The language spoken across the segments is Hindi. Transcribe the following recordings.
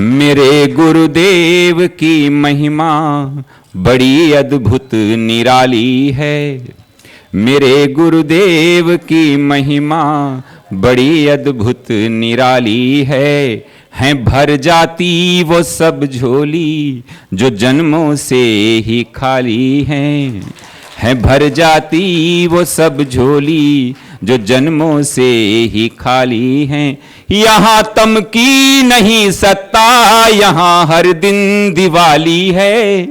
मेरे गुरुदेव की महिमा बड़ी अद्भुत निराली है। मेरे गुरुदेव की महिमा बड़ी अद्भुत निराली है भर जाती वो सब झोली जो जन्मों से ही खाली है भर जाती वो सब झोली जो जन्मों से ही खाली हैं। यहाँ तम की नहीं सत्ता, यहाँ हर दिन दिवाली है।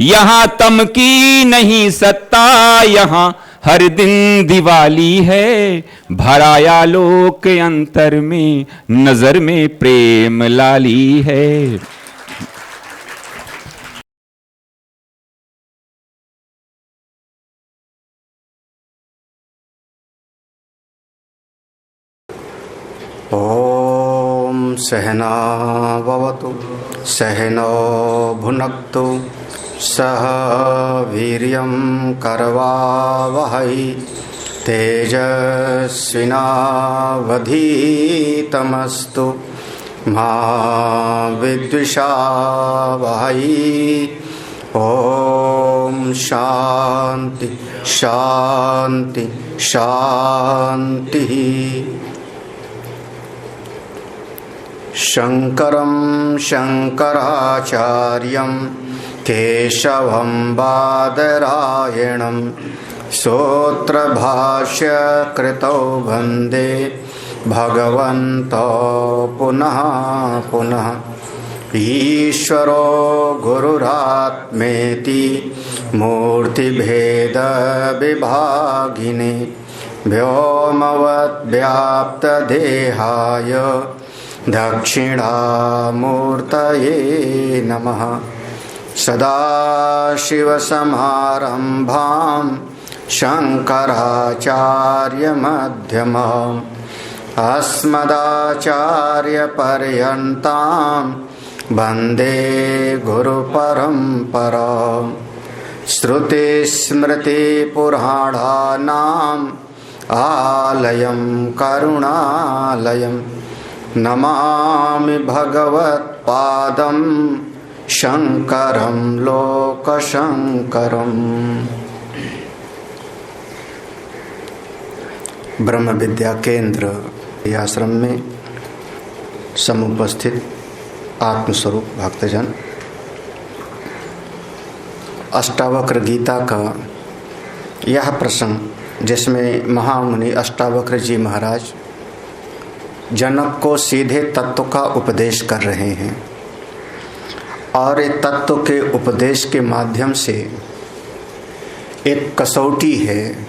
यहाँ तम की नहीं सत्ता, यहाँ हर दिन दिवाली है। भराया लोक अंतर में, नजर में प्रेम लाली है। ओम सहना भवतु सहनो भुनक्तु सह वीर्यं करवावहै तेजस्विनावधीतमस्तु मा विद्विषावहै। ओम शांति शांति शांति। शंकरं शंकराचार्यं केशवं बादरायणं सूत्रभाष्यकृतौ वन्दे भगवन्तौ पुनः पुनः। ईश्वरो गुरुरात्मेति मूर्तिभेदविभागिने व्योमवद्व्याप्तदेहाय दक्षिणामूर्तये नमः। सदाशिवसमारम्भां शङ्कराचार्यमध्यमाम् अस्मदाचार्यपर्यन्तां वन्दे गुरुपरम्पराम्। श्रुतिस्मृतिपुराणानाम् आलयं करुणालयम् नमामि भगवत्पादं शंकरं लोकशंकरम्। ब्रह्म विद्या केंद्र आश्रम में समुपस्थित आत्मस्वरूप भक्तजन, अष्टावक्र गीता का यह प्रसंग जिसमें महामुनि अष्टावक्र जी महाराज जनक को सीधे तत्व का उपदेश कर रहे हैं और एक तत्व के उपदेश के माध्यम से एक कसौटी है।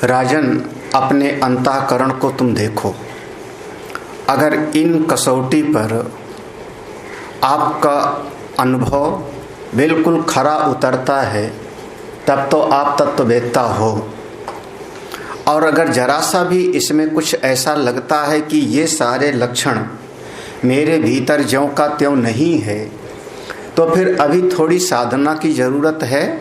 राजन, अपने अंतःकरण को तुम देखो, अगर इन कसौटी पर आपका अनुभव बिल्कुल खरा उतरता है तब तो आप तत्ववेत्ता हो, और अगर जरा सा भी इसमें कुछ ऐसा लगता है कि ये सारे लक्षण मेरे भीतर ज्यों का त्यों नहीं है, तो फिर अभी थोड़ी साधना की ज़रूरत है।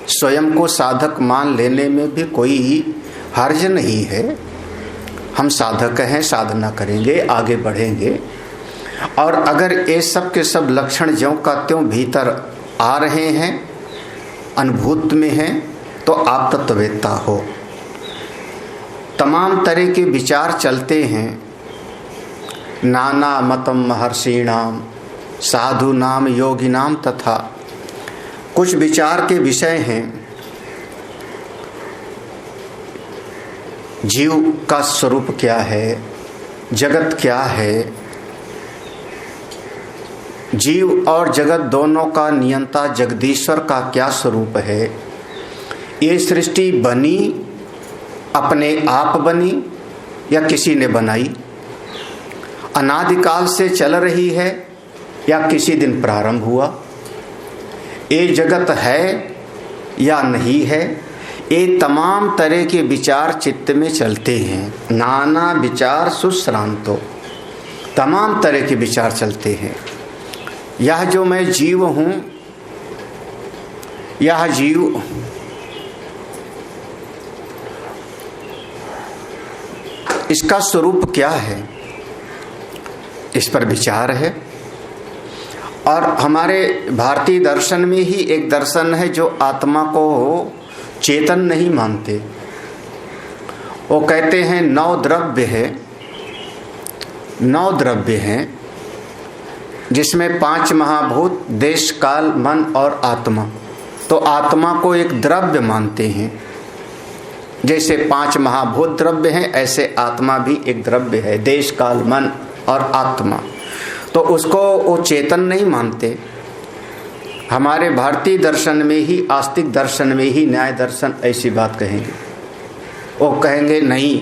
स्वयं को साधक मान लेने में भी कोई हर्ज नहीं है। हम साधक हैं, साधना करेंगे, आगे बढ़ेंगे। और अगर ये सब के सब लक्षण ज्यों का त्यों भीतर आ रहे हैं, अनुभूत में हैं, तो आप तत्ववेत्ता हो। तमाम तरह के विचार चलते हैं। नाना मतम महर्षिणाम साधुनाम योगिनाम तथा। कुछ विचार के विषय हैं जीव का स्वरूप क्या है, जगत क्या है, जीव और जगत दोनों का नियंता जगदीश्वर का क्या स्वरूप है। ये सृष्टि बनी, अपने आप बनी या किसी ने बनाई, अनादिकाल से चल रही है या किसी दिन प्रारंभ हुआ, ये जगत है या नहीं है। ये तमाम तरह के विचार चित्त में चलते हैं। नाना विचार सुश्रांतो, तमाम तरह के विचार चलते हैं। यह जो मैं जीव हूँ, यह जीव इसका स्वरूप क्या है, इस पर विचार है। और हमारे भारतीय दर्शन में ही एक दर्शन है जो आत्मा को चेतन नहीं मानते। वो कहते हैं 9 द्रव्य है, 9 द्रव्य हैं, जिसमें 5 महाभूत, देश, काल, मन और आत्मा। तो आत्मा को एक द्रव्य मानते हैं। जैसे 5 महाभूत द्रव्य हैं, ऐसे आत्मा भी एक द्रव्य है, देश, काल, मन और आत्मा। तो उसको वो चेतन नहीं मानते। हमारे भारतीय दर्शन में ही, आस्तिक दर्शन में ही, न्याय दर्शन ऐसी बात कहेंगे। वो कहेंगे नहीं,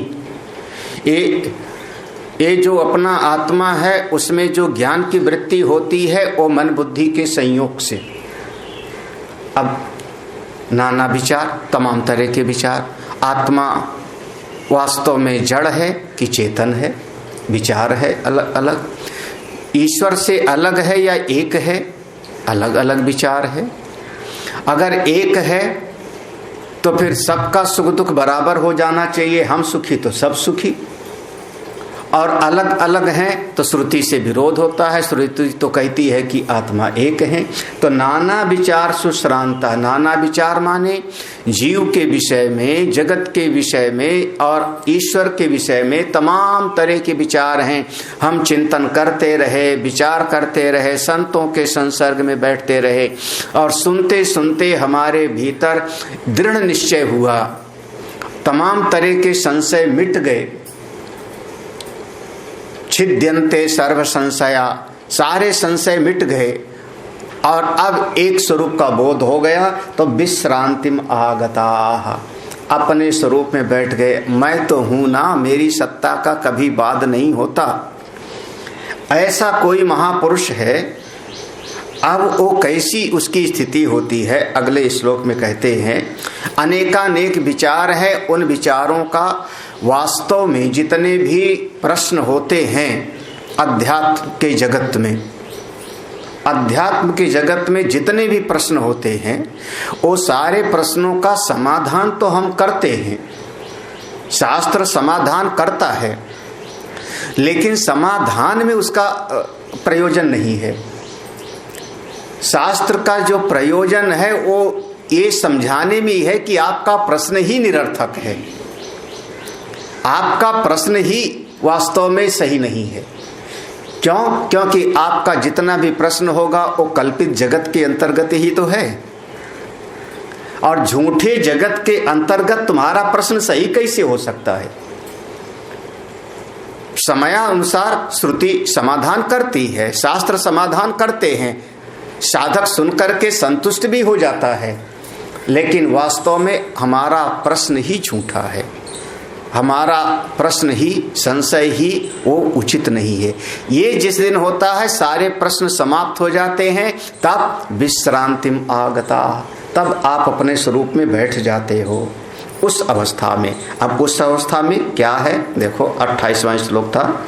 ये जो अपना आत्मा है उसमें जो ज्ञान की वृत्ति होती है वो मन बुद्धि के संयोग से। अब नाना विचार, तमाम तरह के विचार, आत्मा वास्तव में जड़ है कि चेतन है, विचार है अलग अलग। ईश्वर से अलग है या एक है, अलग अलग विचार है। अगर एक है तो फिर सबका सुख दुख बराबर हो जाना चाहिए, हम सुखी तो सब सुखी। और अलग अलग हैं तो श्रुति से विरोध होता है। श्रुति तो कहती है कि आत्मा एक है। तो नाना विचार सुश्रांता, नाना विचार माने जीव के विषय में, जगत के विषय में और ईश्वर के विषय में तमाम तरह के विचार हैं। हम चिंतन करते रहे, विचार करते रहे, संतों के संसर्ग में बैठते रहे और सुनते सुनते हमारे भीतर दृढ़ निश्चय हुआ, तमाम तरह के संशय मिट गए। छिद्यन्ते सर्व संशया, सारे संशय मिट गए और अब एक स्वरूप का बोध हो गया। तो विश्रांतिम आगताः, अपने स्वरूप में बैठ गए। मैं तो हूं ना, मेरी सत्ता का कभी वाद नहीं होता। ऐसा कोई महापुरुष है। अब वो कैसी उसकी स्थिति होती है, अगले श्लोक में कहते हैं अनेकानेक विचार है। उन विचारों का वास्तव में जितने भी प्रश्न होते हैं अध्यात्म के जगत में, अध्यात्म के जगत में जितने भी प्रश्न होते हैं वो सारे प्रश्नों का समाधान तो हम करते हैं, शास्त्र समाधान करता है, लेकिन समाधान में उसका प्रयोजन नहीं है। शास्त्र का जो प्रयोजन है वो ये समझाने में है कि आपका प्रश्न ही निरर्थक है, आपका प्रश्न ही वास्तव में सही नहीं है। क्यों? क्योंकि आपका जितना भी प्रश्न होगा वो कल्पित जगत के अंतर्गत ही तो है, और झूठे जगत के अंतर्गत तुम्हारा प्रश्न सही कैसे हो सकता है। समयानुसार श्रुति समाधान करती है, शास्त्र समाधान करते हैं, साधक सुनकर के संतुष्ट भी हो जाता है, लेकिन वास्तव में हमारा प्रश्न ही झूठा है, हमारा प्रश्न ही, संशय ही वो उचित नहीं है। ये जिस दिन होता है सारे प्रश्न समाप्त हो जाते हैं, तब विश्रांतिम आगता, तब आप अपने स्वरूप में बैठ जाते हो उस अवस्था में। अब उस अवस्था में क्या है, देखो 28वां श्लोक था,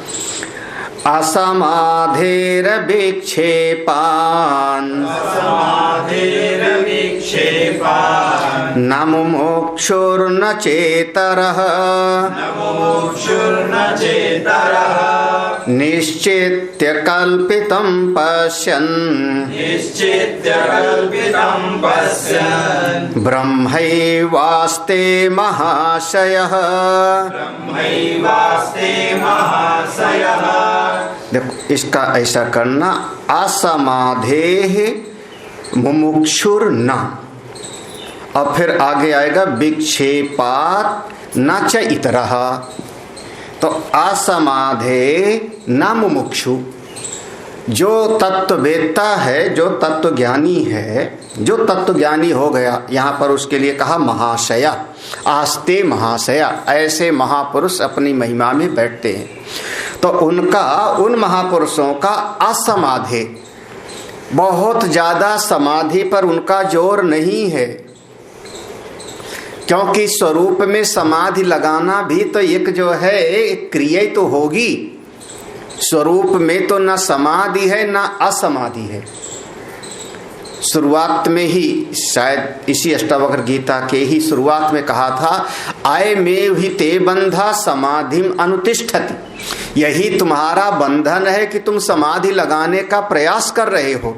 असमाधेर विक्षेपान न मुमुक्षुर्न चेतरः निश्चित्य कल्पितं पश्यन् ब्रह्मैवास्ते महाशयः। देखो इसका ऐसा करना, असमाधेः मुमुक्षुर्न, और फिर आगे आएगा विक्षेपात न च इतरः। तो असमाधे न मुमुक्षु, जो तत्ववेत्ता है, जो तत्वज्ञानी है, जो तत्वज्ञानी हो गया, यहाँ पर उसके लिए कहा महाशया, आस्ते महाशया, ऐसे महापुरुष अपनी महिमा में बैठते हैं। तो उनका, उन महापुरुषों का असमाधे, बहुत ज्यादा समाधि पर उनका जोर नहीं है, क्योंकि स्वरूप में समाधि लगाना भी तो एक जो है एक क्रिया तो होगी। स्वरूप में तो न समाधि है न असमाधि है। शुरुआत में ही, शायद इसी अष्टावक्र गीता के ही शुरुआत में कहा था, आय में ही ते बंधा समाधिम अनुतिष्ठति। यही तुम्हारा बंधन है कि तुम समाधि लगाने का प्रयास कर रहे हो,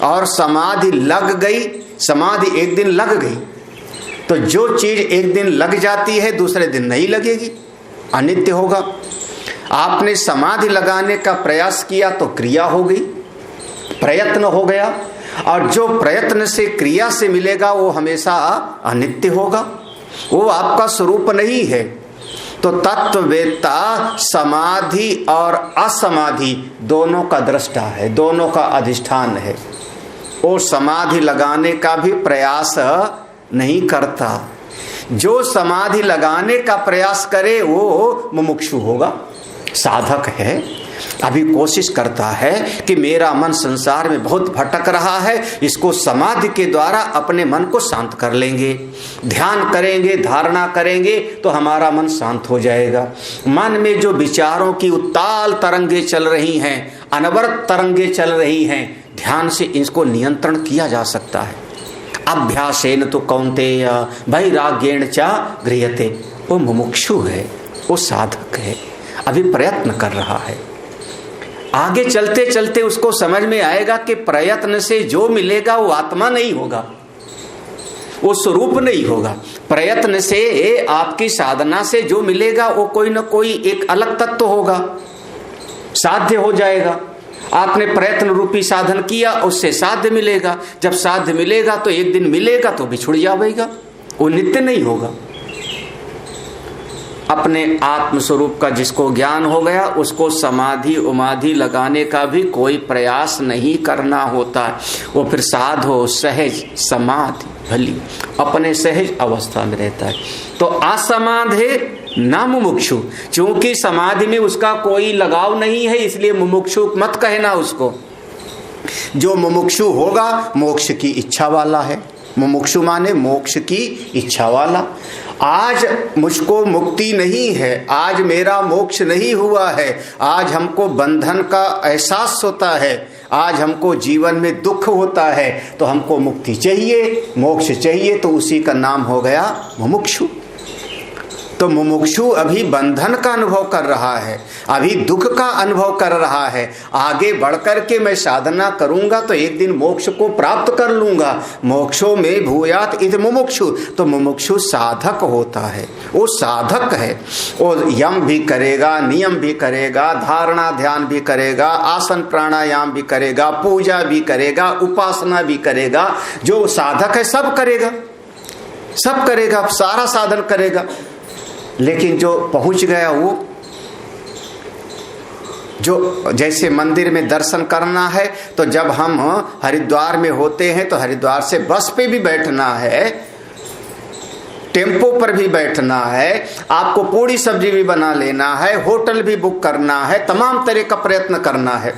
और समाधि लग गई, समाधि एक दिन लग गई तो जो चीज एक दिन लग जाती है दूसरे दिन नहीं लगेगी, अनित्य होगा। आपने समाधि लगाने का प्रयास किया तो क्रिया हो गई, प्रयत्न हो गया, और जो प्रयत्न से क्रिया से मिलेगा वो हमेशा अनित्य होगा, वो आपका स्वरूप नहीं है। तो तत्ववेत्ता समाधि और असमाधि दोनों का दृष्टा है, दोनों का अधिष्ठान है। वो समाधि लगाने का भी प्रयास नहीं करता। जो समाधि लगाने का प्रयास करे वो मुमुक्षु होगा, साधक है, अभी कोशिश करता है कि मेरा मन संसार में बहुत भटक रहा है, इसको समाधि के द्वारा अपने मन को शांत कर लेंगे, ध्यान करेंगे, धारणा करेंगे तो हमारा मन शांत हो जाएगा। मन में जो विचारों की उत्ताल तरंगे चल रही हैं, अनवरत तरंगे चल रही हैं, ध्यान से इसको नियंत्रण किया जा सकता है। अभ्यासेन तो कौन्तेय वैराग्येण च गृह्यते। वो मुमुक्षु है, वो साधक है, अभी प्रयत्न कर रहा है। आगे चलते चलते उसको समझ में आएगा कि प्रयत्न से जो मिलेगा वो आत्मा नहीं होगा, वो स्वरूप नहीं होगा। प्रयत्न से, आपकी साधना से जो मिलेगा वो कोई ना कोई एक अलग तत्व होगा, साध्य हो जाएगा। आपने प्रयत्न रूपी साधन किया, उससे साध्य मिलेगा। जब साध्य मिलेगा तो एक दिन मिलेगा तो बिछुड़ जाएगा, वो नित्य नहीं होगा। अपने आत्म स्वरूप का जिसको ज्ञान हो गया उसको समाधि उमाधि लगाने का भी कोई प्रयास नहीं करना होता। वो फिर साधो सहज समाधि भली, अपने सहज अवस्था में रहता है। तो असमाधे ना मुमुक्षु, क्योंकि समाधि में उसका कोई लगाव नहीं है, इसलिए मुमुक्षु मत कहना उसको। जो मुमुक्षु होगा मोक्ष की इच्छा वाला है। मुमुक्षु माने मोक्ष की इच्छा वाला। आज मुझको मुक्ति नहीं है, आज मेरा मोक्ष नहीं हुआ है, आज हमको बंधन का एहसास होता है, आज हमको जीवन में दुख होता है, तो हमको मुक्ति चाहिए, मोक्ष चाहिए, तो उसी का नाम हो गया मुमुक्षु। तो मुमुक्षु अभी बंधन का अनुभव कर रहा है, अभी दुख का अनुभव कर रहा है। आगे बढ़कर के मैं साधना करूंगा तो एक दिन मोक्ष को प्राप्त कर लूंगा। मोक्षो में भूयात इति मुमुक्षु। तो मुमुक्षु साधक होता है, वो साधक है। वो यम भी करेगा, नियम भी करेगा, धारणा ध्यान भी करेगा, आसन प्राणायाम भी करेगा, पूजा भी करेगा, उपासना भी करेगा। जो साधक है सब करेगा, सब करेगा, सारा साधन करेगा। लेकिन जो पहुंच गया, वो जो जैसे मंदिर में दर्शन करना है, तो जब हम हरिद्वार में होते हैं तो हरिद्वार से बस पे भी बैठना है, टेम्पो पर भी बैठना है, आपको पूरी सब्जी भी बना लेना है, होटल भी बुक करना है, तमाम तरह का प्रयत्न करना है।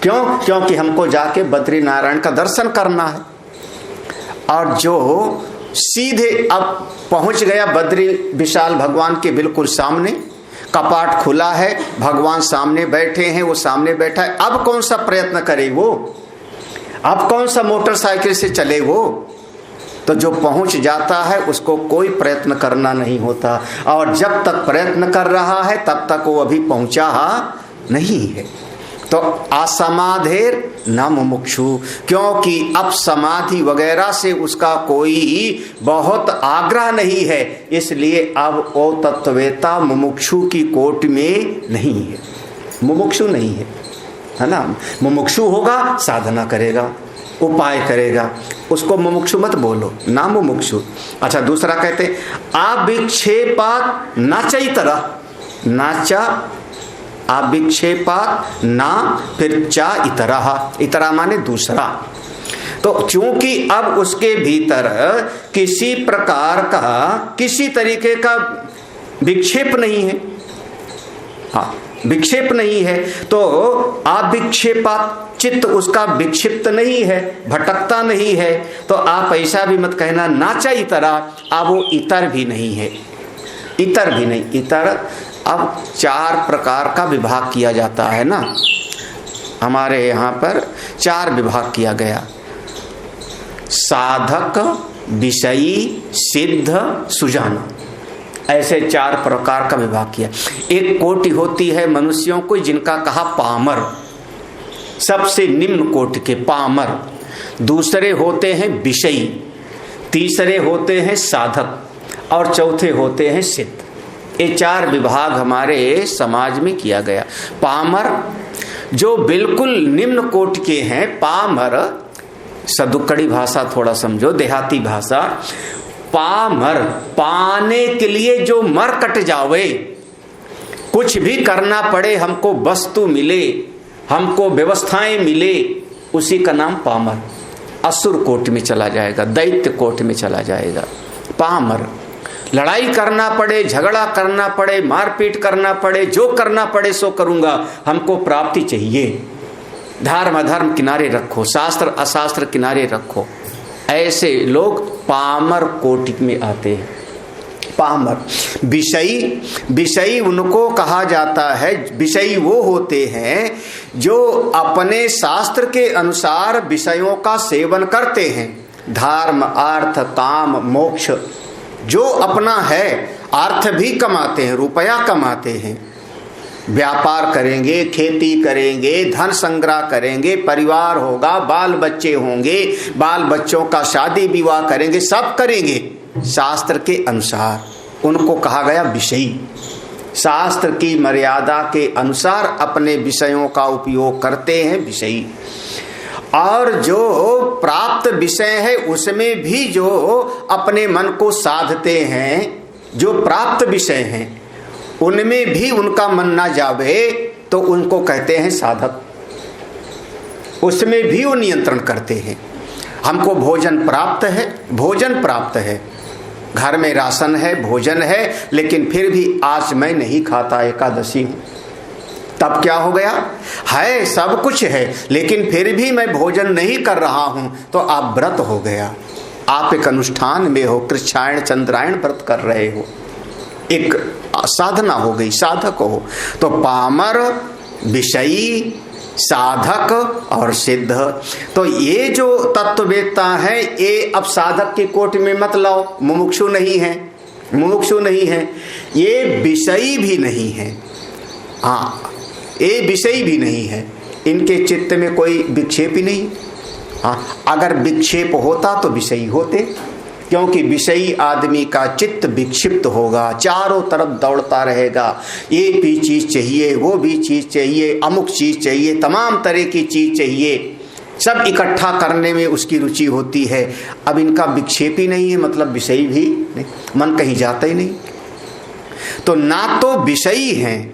क्यों? क्योंकि हमको जाके बद्री नारायण का दर्शन करना है। और जो सीधे अब पहुंच गया बद्री विशाल भगवान के बिल्कुल सामने, कपाट खुला है, भगवान सामने बैठे हैं, वो सामने बैठा है, अब कौन सा प्रयत्न करे वो, अब कौन सा मोटरसाइकिल से चले वो। तो जो पहुंच जाता है उसको कोई प्रयत्न करना नहीं होता, और जब तक प्रयत्न कर रहा है तब तक वो अभी पहुंचा नहीं है। तो असमाधेर न मुमुक्षु, क्योंकि अब समाधि वगैरह से उसका कोई बहुत आग्रह नहीं है, इसलिए अब वो तत्ववेता मुमुक्षु की कोटि में नहीं है, मुमुक्षु नहीं है ना। मुमुक्षु होगा, साधना करेगा, उपाय करेगा, उसको मुमुक्षु मत बोलो, ना मुमुक्षु। अच्छा, दूसरा कहते अविक्षेपात नाचैतरः, नाचा अविक्षेपात ना, फिर चा इतरा, इतरा माने दूसरा। तो चूंकि अब उसके भीतर किसी प्रकार का, किसी तरीके का विक्षेप नहीं है, हाँ विक्षेप नहीं है, तो अविक्षेपात, चित्त उसका विक्षिप्त नहीं है, भटकता नहीं है। तो आप ऐसा भी मत कहना नाचा इतरा, अब वो इतर भी नहीं है, इतर भी नहीं। इतर अब 4 प्रकार का विभाग किया जाता है ना, हमारे यहाँ पर 4 विभाग किया गया। साधक, विषयी, सिद्ध, सुजान, ऐसे 4 प्रकार का विभाग किया। एक कोटि होती है मनुष्यों को जिनका कहा पामर, सबसे निम्न कोटि के पामर। दूसरे होते हैं विषयी, तीसरे होते हैं साधक और चौथे होते हैं सिद्ध। ये 4 विभाग हमारे समाज में किया गया। पामर जो बिल्कुल निम्न कोटि के हैं, पामर सदुक्कड़ी भाषा थोड़ा समझो, देहाती भाषा। पामर पाने के लिए जो मर कट जावे, कुछ भी करना पड़े, हमको वस्तु मिले, हमको व्यवस्थाएं मिले, उसी का नाम पामर। असुर कोटि में चला जाएगा, दैत्य कोटि में चला जाएगा। पामर लड़ाई करना पड़े, झगड़ा करना पड़े, मारपीट करना पड़े, जो करना पड़े सो करूंगा, हमको प्राप्ति चाहिए। धर्म अधर्म किनारे रखो, शास्त्र अशास्त्र किनारे रखो, ऐसे लोग पामर कोटि में आते हैं। पामर। विषयी, विषयी उनको कहा जाता है, विषयी वो होते हैं जो अपने शास्त्र के अनुसार विषयों का सेवन करते हैं। धर्म, अर्थ, काम, मोक्ष जो अपना है, अर्थ भी कमाते हैं, रुपया कमाते हैं, व्यापार करेंगे, खेती करेंगे, धन संग्रह करेंगे, परिवार होगा, बाल बच्चे होंगे, बाल बच्चों का शादी विवाह करेंगे, सब करेंगे शास्त्र के अनुसार। उनको कहा गया विषयी। शास्त्र की मर्यादा के अनुसार अपने विषयों का उपयोग करते हैं विषयी। और जो प्राप्त विषय है उसमें भी जो अपने मन को साधते हैं, जो प्राप्त विषय हैं उनमें भी उनका मन ना जावे, तो उनको कहते हैं साधक। उसमें भी वो नियंत्रण करते हैं। हमको भोजन प्राप्त है, भोजन प्राप्त है, घर में राशन है, भोजन है, लेकिन फिर भी आज मैं नहीं खाता, एकादशी हूं। तब क्या हो गया? है सब कुछ है, लेकिन फिर भी मैं भोजन नहीं कर रहा हूं, तो आप व्रत हो गया। आप एक अनुष्ठान में हो, कृच्छायन चंद्रायण व्रत कर रहे हो, एक साधना हो गई, साधक हो। तो पामर, विषयी, साधक और सिद्ध। तो ये जो तत्ववेत्ता है, ये अब साधक की कोटि में मत लाओ, मुमुक्षु नहीं है, मुमुक्षु नहीं है, ये विषयी भी नहीं है। हाँ, ये विषयी भी नहीं है, इनके चित्त में कोई विक्षेप ही नहीं। हाँ, अगर विक्षेप होता तो विषयी होते, क्योंकि विषयी आदमी का चित्त विक्षिप्त होगा, चारों तरफ दौड़ता रहेगा, ये भी चीज चाहिए, वो भी चीज चाहिए, अमुक चीज चाहिए, तमाम तरह की चीज चाहिए, सब इकट्ठा करने में उसकी रुचि होती है। अब इनका विक्षेप ही नहीं है, मतलब विषयी भी नहीं, मन कहीं जाता ही नहीं। तो ना तो विषयी हैं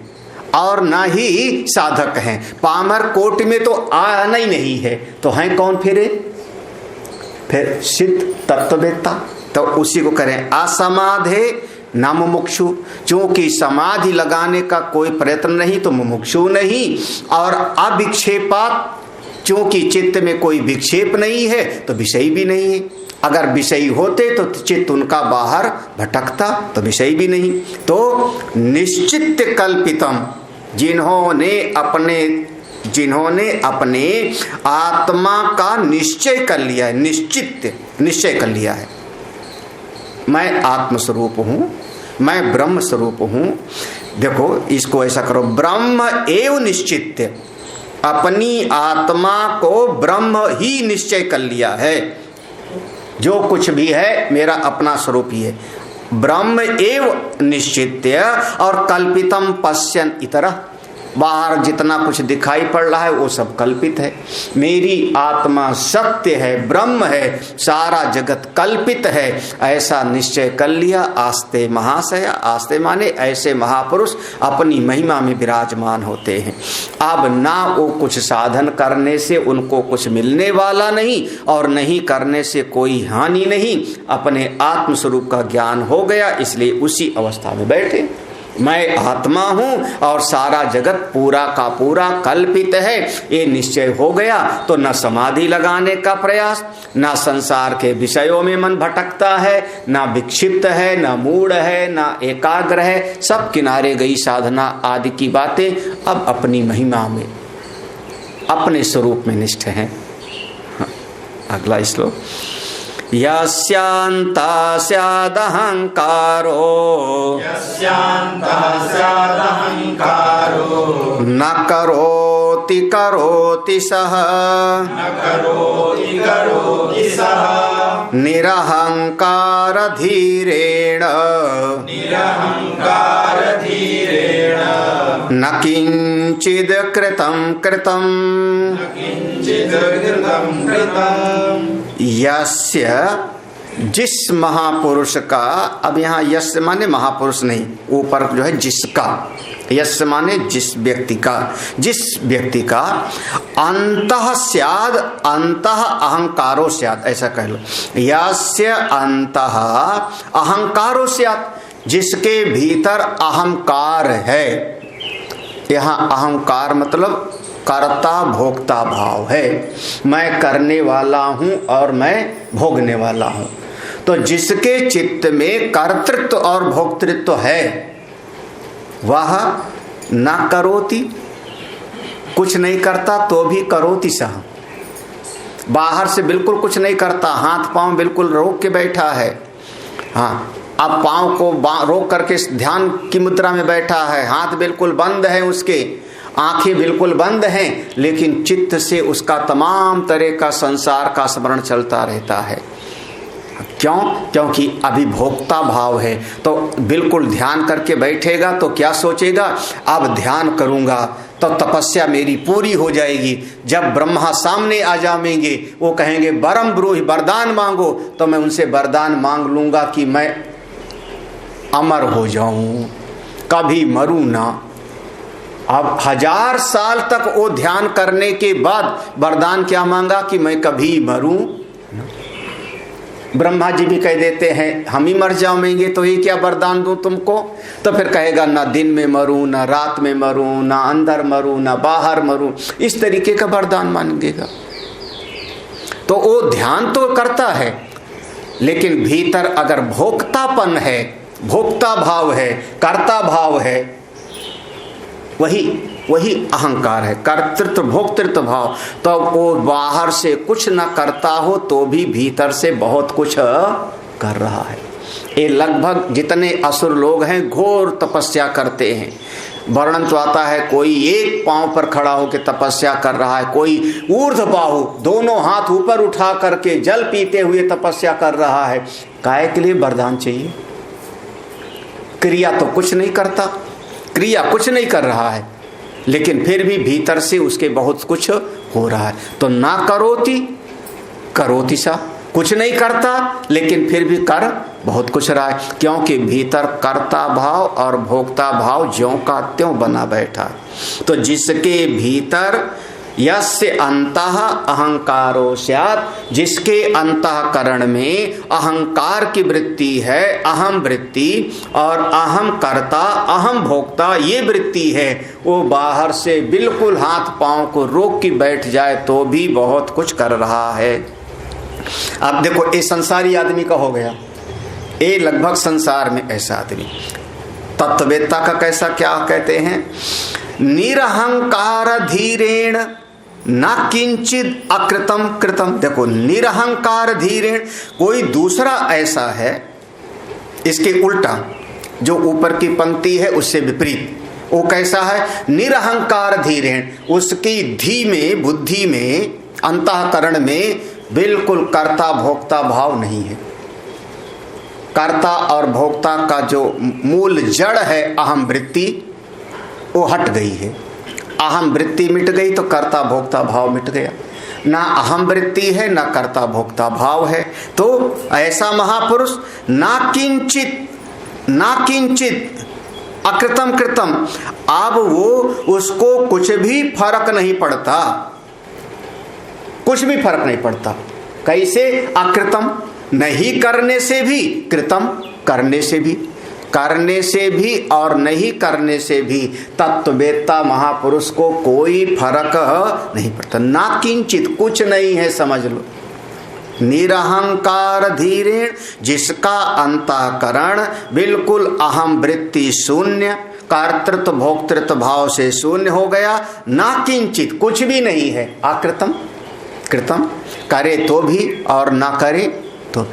और ना ही साधक हैं। पामर कोटि में तो आना ही नहीं है, तो हैं कौन फिर सिद्ध तत्ववेत्ता। तो उसी को करें असमाधे न मुमुक्षु। क्योंकि समाधि लगाने का कोई प्रयत्न नहीं तो मुमुक्षु नहीं, और अविक्षेपात, क्योंकि चित्त में कोई विक्षेप नहीं है तो विषय भी नहीं है। अगर विषयी होते तो चित्त उनका बाहर भटकता, तो विषय भी नहीं। तो निश्चित कल्पितम, जिन्होंने अपने आत्मा का निश्चय कर लिया है, निश्चय कर लिया है, मैं आत्म स्वरूप हूं, मैं ब्रह्म स्वरूप हूं। देखो इसको ऐसा करो, ब्रह्म एव निश्चित, अपनी आत्मा को ब्रह्म ही निश्चय कर लिया है। जो कुछ भी है मेरा अपना स्वरूप ही है, ब्रह्म एव निश्चित्य। और कल्पितम पश्यन् इतरः, बाहर जितना कुछ दिखाई पड़ रहा है वो सब कल्पित है, मेरी आत्मा सत्य है, ब्रह्म है, सारा जगत कल्पित है, ऐसा निश्चय कर लिया। आस्ते महाशय, आस्ते माने ऐसे महापुरुष अपनी महिमा में विराजमान होते हैं। अब ना वो कुछ साधन करने से उनको कुछ मिलने वाला नहीं, और नहीं करने से कोई हानि नहीं, अपने आत्म स्वरूप का ज्ञान हो गया, इसलिए उसी अवस्था में बैठे। मैं आत्मा हूं और सारा जगत पूरा का पूरा कल्पित है, ये निश्चय हो गया। तो न समाधि लगाने का प्रयास, न संसार के विषयों में मन भटकता है, न विक्षिप्त है, न मूढ़ है, न एकाग्र है, सब किनारे गई साधना आदि की बातें। अब अपनी महिमा में, अपने स्वरूप में निष्ठ हैं। अगला श्लोक। यस्यान्ता स्यादहंकारो न करोति करोति सः निरहंकार धीरेण न किंचिद कृतं कृतं यस्य जिस महापुरुष का, अब यहाँ यस्य माने महापुरुष नहीं, ऊपर जो है जिसका, यस्य माने जिस व्यक्ति का, जिस व्यक्ति का अंतः स्याद, अंतः अहंकारो स्याद, ऐसा कह लो। यस्य अंतः अहंकारो स्याद, जिसके भीतर अहंकार है। यहाँ अहंकार मतलब कर्ता भोक्ता भाव है, मैं करने वाला हूं और मैं भोगने वाला हूं। तो जिसके चित्त में कर्तृत्व और भोक्तृत्व है वह न करोति, कुछ नहीं करता तो भी करोति सह, बाहर से बिल्कुल कुछ नहीं करता, हाथ पांव बिल्कुल रोक के बैठा है। हाँ, अब पांव को रोक करके ध्यान की मुद्रा में बैठा है, हाथ बिल्कुल बंद है उसके, आंखें बिल्कुल बंद हैं, लेकिन चित्त से उसका तमाम तरह का संसार का स्मरण चलता रहता है। क्यों? क्योंकि अभी भोक्ता भाव है। तो बिल्कुल ध्यान करके बैठेगा तो क्या सोचेगा, अब ध्यान करूंगा तो तपस्या मेरी पूरी हो जाएगी। जब ब्रह्मा सामने आ जाएंगे वो कहेंगे वरम ब्रूहि, वरदान मांगो, तो मैं उनसे वरदान मांग लूंगा कि मैं अमर हो जाऊं, कभी मरूं ना। अब 1000 साल तक वो ध्यान करने के बाद वरदान क्या मांगा कि मैं कभी मरूं। ब्रह्मा जी भी कह देते हैं हम ही मर जाएंगे तो ये क्या वरदान दूं तुमको। तो फिर कहेगा ना दिन में मरूं, ना रात में मरूं, ना अंदर मरूं, ना बाहर मरूं, इस तरीके का वरदान मांगेगा। तो वो ध्यान तो करता है, लेकिन भीतर अगर भोक्तापन है, भोक्ता भाव है, कर्ता भाव है, वही अहंकार है, कर्तृत्व भोक्तृत्व भाव। तो वो बाहर से कुछ न करता हो तो भी भीतर से बहुत कुछ कर रहा है। ये लगभग जितने असुर लोग हैं घोर तपस्या करते हैं। वर्णन तो आता है कोई एक पांव पर खड़ा होकर तपस्या कर रहा है, कोई ऊर्ध्व बाहु दोनों हाथ ऊपर उठा करके जल पीते हुए तपस्या कर रहा है। काहे के लिए वरदान चाहिए? क्रिया तो कुछ नहीं करता, क्रिया कुछ नहीं कर रहा है, लेकिन फिर भी भीतर से उसके बहुत कुछ हो रहा है। तो ना करोति करोति सा, कुछ नहीं करता लेकिन फिर भी कर बहुत कुछ रहा है, क्योंकि भीतर कर्ता भाव और भोक्ता भाव ज्यों का त्यों बना बैठा है। तो जिसके भीतर यस्य अंतः अहंकारो स्यात्, जिसके अंतःकरण में अहंकार की वृत्ति है, अहम वृत्ति, और अहम कर्ता अहम भोक्ता ये वृत्ति है, वो बाहर से बिल्कुल हाथ पांव को रोक के बैठ जाए तो भी बहुत कुछ कर रहा है। अब देखो ये संसारी आदमी का हो गया, ये लगभग संसार में ऐसा आदमी। तत्ववेत्ता का कैसा क्या कहते हैं? निरहंकार धीरेण न किंचित अकृतम कृतम। देखो निरहंकार धीरेण, कोई दूसरा ऐसा है इसके उल्टा, जो ऊपर की पंक्ति है उससे विपरीत। वो कैसा है? निरहंकार धीरेण, उसकी धी में, बुद्धि में, अंतःकरण में बिल्कुल कर्ता भोक्ता भाव नहीं है। कर्ता और भोक्ता का जो मूल जड़ है अहम वृत्ति, वो हट गई है। अहम वृत्ति मिट गई तो कर्ता भोक्ता भाव मिट गया। ना अहम वृत्ति है ना कर्ता भोक्ता भाव है। तो ऐसा महापुरुष ना किंचित अकृतम कृतम, अब वो उसको कुछ भी फर्क नहीं पड़ता, कुछ भी फर्क नहीं पड़ता। कैसे? अकृतम, नहीं करने से भी, कृतम करने से भी, करने से भी और नहीं करने से भी तत्ववेत्ता महापुरुष को कोई फर्क नहीं पड़ता। ना किंचित, कुछ नहीं है, समझ लो। निरहंकार धीरेण, जिसका अंतःकरण बिल्कुल अहम वृत्ति शून्य, कर्तृत्व भोक्तृत्व भाव से शून्य हो गया। ना किंचित, कुछ भी नहीं है। अकृतम कृतम, करे तो भी और ना करे तो।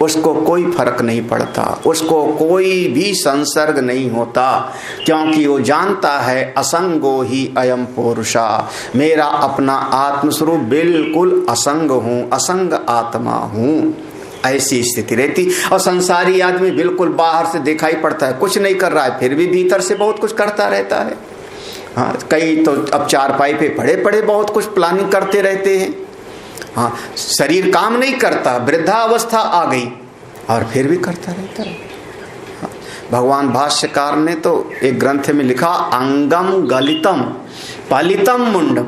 उसको कोई फर्क नहीं पड़ता, उसको कोई भी संसर्ग नहीं होता, क्योंकि वो जानता है असंगो ही अयम पुरुषा, मेरा अपना आत्मस्वरूप बिल्कुल असंग हूँ, असंग आत्मा हूँ। ऐसी स्थिति रहती। और संसारी आदमी बिल्कुल बाहर से दिखाई पड़ता है कुछ नहीं कर रहा है, फिर भी भीतर से बहुत कुछ करता रहता है। हाँ, कई तो अब चारपाई पे पड़े पड़े बहुत कुछ प्लानिंग करते रहते हैं। हाँ, शरीर काम नहीं करता, वृद्धावस्था आ गई और फिर भी करता रहता है। हाँ, भगवान भाष्यकार ने तो एक ग्रंथ में लिखा, अंगम गलितम पलितम मुंडम,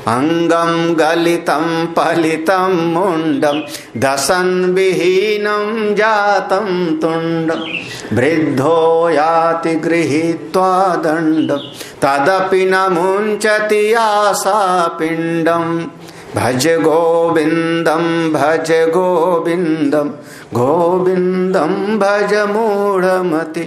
अंगम गलितम पलितम मुंडम दशन विहीनम जातम तुंडम वृद्धो याति गृहीत्वा दंडम तदपि न मुंचति आशा पिंडम भज गोविंदम गोविंदम भज मूढ़मति।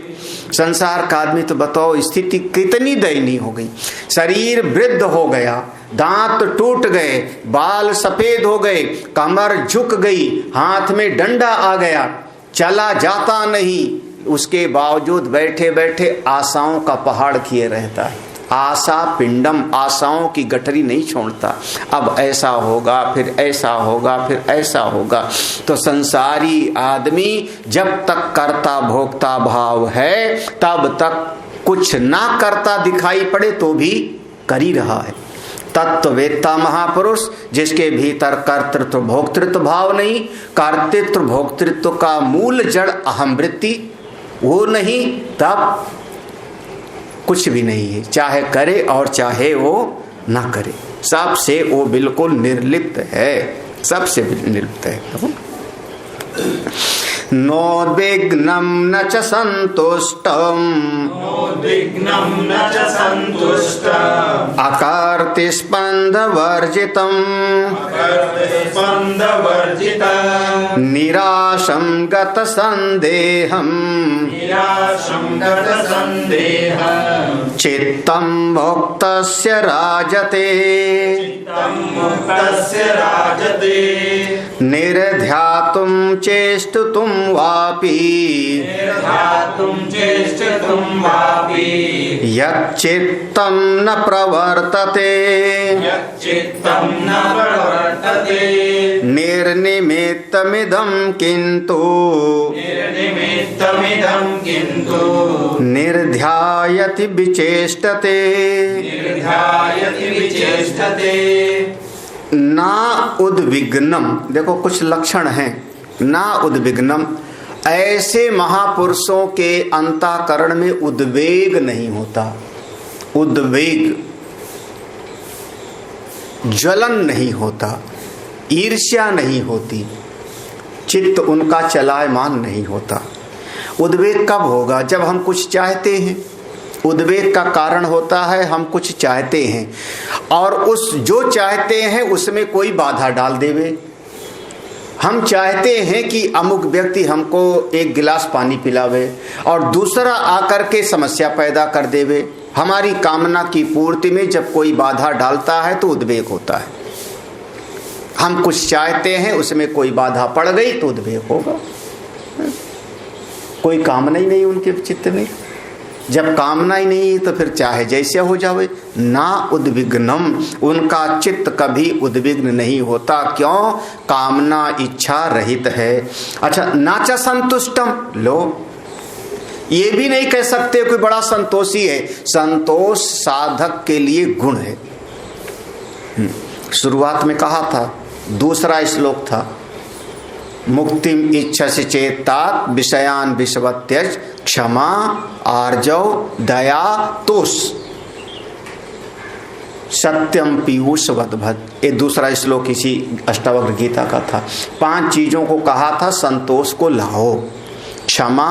संसार का आदमी तो बताओ स्थिति कितनी दयनीय हो गई। शरीर वृद्ध हो गया, दांत टूट गए, बाल सफेद हो गए, कमर झुक गई, हाथ में डंडा आ गया, चला जाता नहीं, उसके बावजूद बैठे बैठे आशाओं का पहाड़ किए रहता है। आशा पिंडम, आशाओं की गठरी नहीं छोड़ता। अब ऐसा होगा, फिर ऐसा होगा, फिर ऐसा होगा। तो संसारी आदमी जब तक कर्ता भोक्ता भाव है तब तक कुछ ना करता दिखाई पड़े तो भी कर ही रहा है। तत्ववेत्ता महापुरुष जिसके भीतर कर्तृत्व भोक्तृत्व भाव नहीं, कर्तृत्व भोक्तृत्व का मूल जड़ अहम वृत्ति वो नहीं, तब कुछ भी नहीं है, चाहे करे और चाहे वो ना करे, सबसे वो बिल्कुल निर्लिप्त है, सबसे निर्लिप्त है। नोद्विग्नं न च संतुष्टं अकार्तिस्पन्दवर्जितं निराशं गतसन्देहं चित्तं मुक्तस्य राजते निर्ध्यातुं चेष्टुं वापि यच्चित्तं न प्रवर्तते निर्निमित्तमिदं किन्तु निर्ध्यायति विचेष्टते ना उद्विग्नम। देखो कुछ लक्षण हैं। ना उद्विग्नम, ऐसे महापुरुषों के अंतःकरण में उद्वेग नहीं होता, उद्वेग ज्वलन नहीं होता, ईर्ष्या नहीं होती, चित्त उनका चलायमान नहीं होता। उद्वेग कब होगा? जब हम कुछ चाहते हैं। उद्वेग का कारण होता है हम कुछ चाहते हैं और उस जो चाहते हैं उसमें कोई बाधा डाल देवे। हम चाहते हैं कि अमुक व्यक्ति हमको एक गिलास पानी पिलावे और दूसरा आकर के समस्या पैदा कर देवे। हमारी कामना की पूर्ति में जब कोई बाधा डालता है तो उद्वेग होता है। हम कुछ चाहते हैं उसमें कोई बाधा पड़ गई तो उद्वेग होगा। कोई कामना ही नहीं उनके चित्त में। जब कामना ही नहीं तो फिर चाहे जैसे हो जावे। ना उद्विग्नम, उनका चित्त कभी उद्विग्न नहीं होता। क्यों? कामना इच्छा रहित है। अच्छा, ना च संतुष्टम, लो ये भी नहीं कह सकते कोई बड़ा संतोषी है। संतोष साधक के लिए गुण है। शुरुआत में कहा था, दूसरा श्लोक था, मुक्तिम इच्छसि चेतात विषयान विषवत्यज क्षमा आर्जव दया तोष सत्यम पीयूषवद्भद। ये दूसरा श्लोक इसी अष्टावक्र गीता का था। 5 चीजों को कहा था संतोष को लाओ। क्षमा,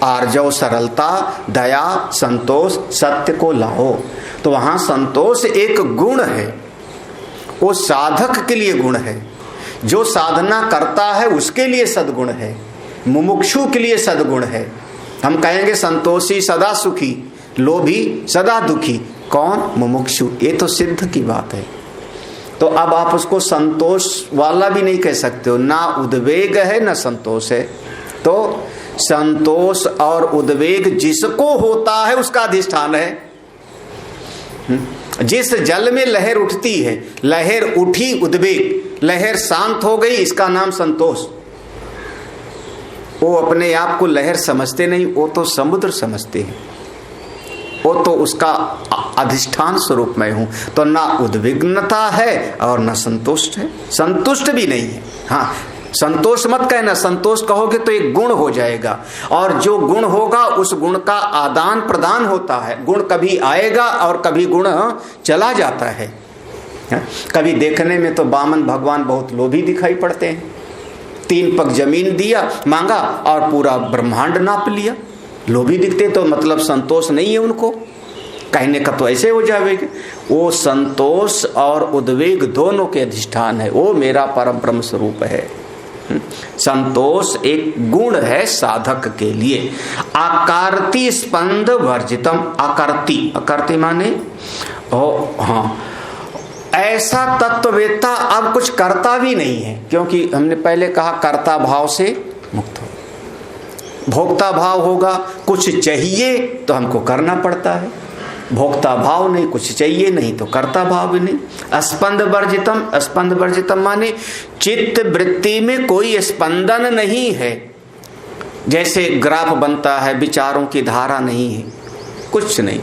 आर्जव सरलता, दया संतोष, सत्य को लाओ। तो वहां संतोष एक गुण है, वो साधक के लिए गुण है। जो साधना करता है उसके लिए सद्गुण है, मुमुक्षु के लिए सद्गुण है। हम कहेंगे संतोषी सदा सुखी, लोभी सदा दुखी। कौन? मुमुक्षु। ये तो सिद्ध की बात है। तो अब आप उसको संतोष वाला भी नहीं कह सकते हो, ना उद्वेग है ना संतोष है। तो संतोष और उद्वेग जिसको होता है उसका अधिष्ठान है। जिस जल में लहर उठती है, लहर उठी उद्वेग, लहर शांत हो गई, इसका नाम संतोष। वो अपने आप को लहर समझते नहीं, वो तो समुद्र समझते हैं, वो तो उसका अधिष्ठान स्वरूप मैं हूं। तो ना उद्विग्नता है और ना संतुष्ट है, संतुष्ट भी नहीं है। हाँ, संतोष मत कहना, संतोष कहोगे तो एक गुण हो जाएगा, और जो गुण होगा उस गुण का आदान प्रदान होता है। गुण कभी आएगा और कभी गुण चला जाता है। कभी देखने में तो वामन भगवान बहुत लोभी दिखाई पड़ते हैं, 3 पग जमीन दिया मांगा और पूरा ब्रह्मांड नाप लिया। लोभी दिखते तो मतलब संतोष नहीं है उनको, कहने का तो ऐसे हो जाएगा। वो संतोष और उद्वेग दोनों के अधिष्ठान है, वो मेरा परम ब्रह्म स्वरूप है। संतोष एक गुण है साधक के लिए। आकारति स्पंद वर्जितम, आकारति माने हाँ, ऐसा तत्ववेत्ता अब कुछ करता भी नहीं है, क्योंकि हमने पहले कहा कर्ता भाव से मुक्त हो। भोक्ता भाव होगा, कुछ चाहिए तो हमको करना पड़ता है, भोक्ता भाव नहीं, कुछ चाहिए नहीं तो कर्ता भाव भी नहीं। स्पंद वर्जितम, स्पंद वर्जितम माने चित्त वृत्ति में कोई स्पंदन नहीं है। जैसे ग्राफ बनता है, विचारों की धारा नहीं है, कुछ नहीं,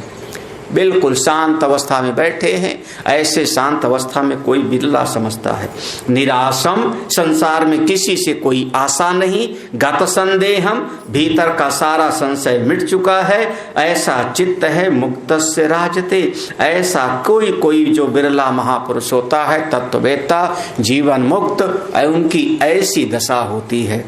बिल्कुल शांत अवस्था में बैठे हैं। ऐसे शांत अवस्था में कोई बिरला समझता है। निराशम, संसार में किसी से कोई आशा नहीं। गत संदेहम, भीतर का सारा संशय मिट चुका है। ऐसा चित्त है मुक्तस्य राजते, ऐसा कोई जो बिरला महापुरुष होता है, तत्ववेत्ता, जीवन मुक्त, उनकी ऐसी दशा होती है।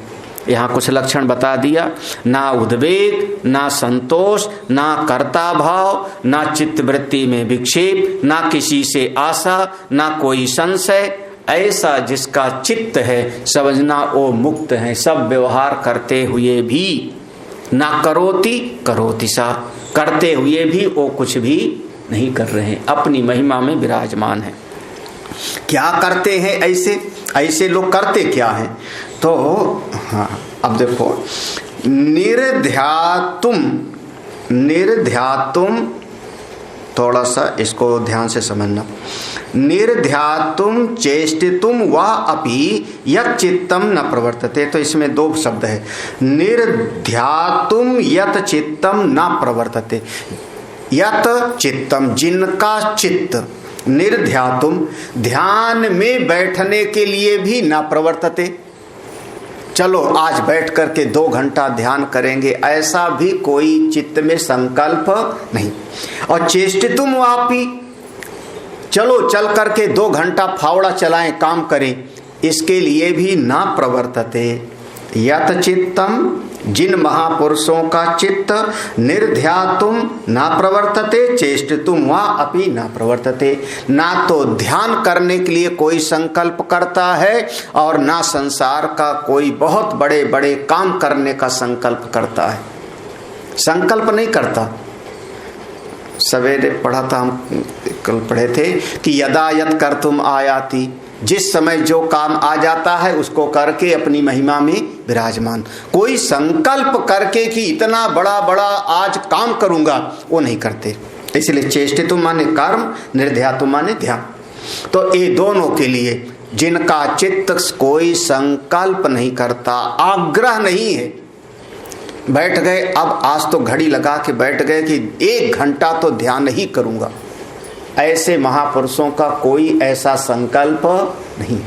यहाँ कुछ लक्षण बता दिया, ना उद्वेग, ना संतोष, ना कर्ता भाव, ना चित्तवृत्ति में विक्षेप, ना किसी से आशा, ना कोई संशय। ऐसा जिसका चित्त है समझना वो मुक्त है। सब व्यवहार करते हुए भी, ना करोति सा, करते हुए भी वो कुछ भी नहीं कर रहे हैं, अपनी महिमा में विराजमान है। क्या करते हैं ऐसे लोग करते क्या हैं? तो हाँ, अब देखो, निर्ध्यातुम, थोड़ा सा इसको ध्यान से समझना। निर्ध्यातुम चेष्टितुम वा अपि यत् चित्तम न प्रवर्तते। तो इसमें 2 शब्द है, निर्ध्यातुम यत् चित्तम न प्रवर्तते। यत् चित्तम, जिनका चित्त, निर्ध्यातुम, ध्यान में बैठने के लिए भी ना प्रवर्तते। चलो आज बैठ करके 2 घंटा ध्यान करेंगे, ऐसा भी कोई चित्त में संकल्प नहीं। और चेष्टितुम वापि, चलो चल करके 2 घंटा फावड़ा चलाएं, काम करें, इसके लिए भी ना प्रवर्तते। यत चित्तम, जिन महापुरुषों का चित्त, निर्ध्यातुम ना प्रवर्तते, चेष्टितुम वा अपि ना प्रवर्तते। ना तो ध्यान करने के लिए कोई संकल्प करता है और ना संसार का कोई बहुत बड़े बड़े काम करने का संकल्प करता है। संकल्प नहीं करता। सवेरे पढ़ा था, हम कल पढ़े थे कि यदा यत् कर्तुम आयाति, जिस समय जो काम आ जाता है उसको करके अपनी महिमा में विराजमान। कोई संकल्प करके कि इतना बड़ा बड़ा आज काम करूंगा, वो नहीं करते। इसलिए चेष्टितुम माने कर्म, निर्ध्यातुम माने ध्यान। तो ये दोनों के लिए जिनका चित्त कोई संकल्प नहीं करता, आग्रह नहीं है, बैठ गए, अब आज तो घड़ी लगा के बैठ गए कि 1 घंटा तो ध्यान ही करूंगा, ऐसे महापुरुषों का कोई ऐसा संकल्प नहीं।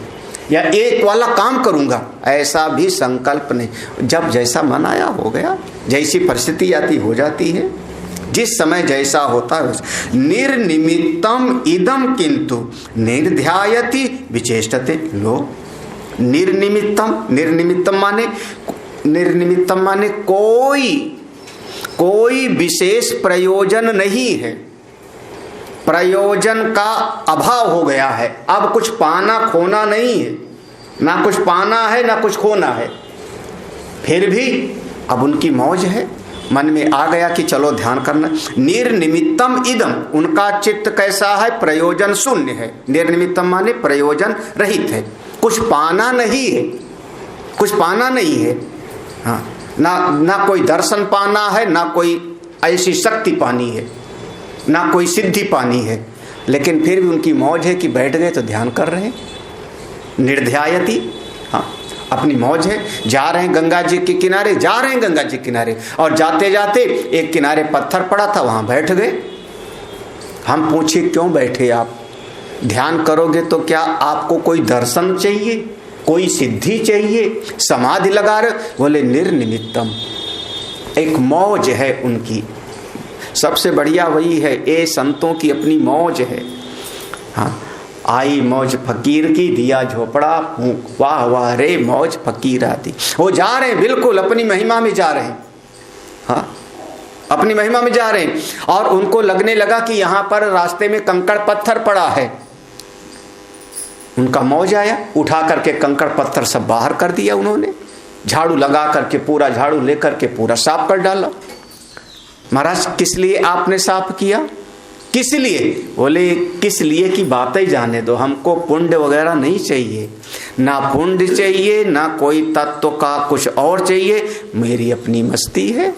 या 1 वाला काम करूंगा, ऐसा भी संकल्प नहीं। जब जैसा मन आया हो गया, जैसी परिस्थिति आती हो जाती है, जिस समय जैसा होता है। निर्निमित्तम इदम किंतु निर्ध्यायति विचेष्टते। लो, निर्निमित्तम माने कोई विशेष प्रयोजन नहीं है, प्रयोजन का अभाव हो गया है। अब कुछ पाना खोना नहीं है, ना कुछ पाना है ना कुछ खोना है, फिर भी अब उनकी मौज है, मन में आ गया कि चलो ध्यान करना। निर्निमित्तम इदम, उनका चित्त कैसा है? प्रयोजन शून्य है। निर्निमित्तम माने प्रयोजन रहित है, कुछ पाना नहीं है, कुछ पाना नहीं है। हाँ, ना कोई दर्शन पाना है, ना कोई ऐसी शक्ति पानी है, ना कोई सिद्धि पानी है, लेकिन फिर भी उनकी मौज है कि बैठ गए तो ध्यान कर रहे हैं। निर्ध्यायति, हाँ, अपनी मौज है। जा रहे हैं गंगा जी के किनारे, जा रहे हैं गंगा जी के किनारे, और जाते जाते एक किनारे पत्थर पड़ा था, वहां बैठ गए। हम पूछे क्यों बैठे आप? ध्यान करोगे तो क्या आपको कोई दर्शन चाहिए, कोई सिद्धि चाहिए, समाधि लगा रहे? बोले निर्निमित्तम, एक मौज है उनकी। सबसे बढ़िया वही है, ये संतों की अपनी मौज है। हाँ, आई मौज फकीर की, दिया झोपड़ा फूंक, वाह वाह रे मौज फकीर आदि। वो जा रहे हैं, बिल्कुल अपनी महिमा में जा रहे हैं। हाँ, अपनी महिमा में जा रहे हैं। और उनको लगने लगा कि यहां पर रास्ते में कंकड़ पत्थर पड़ा है। उनका मौज आया, उठा करके कंकड़ पत्थर सब बाहर कर दिया उन्होंने, झाड़ू लगा करके, पूरा झाड़ू लेकर के पूरा साफ कर डाला। महाराज किस लिए आपने साफ किया? किस लिए? बोले किस लिए की बातें जाने दो, हमको पुण्य वगैरह नहीं चाहिए, ना पुण्य चाहिए, ना कोई तत्व का कुछ और चाहिए, मेरी अपनी मस्ती है।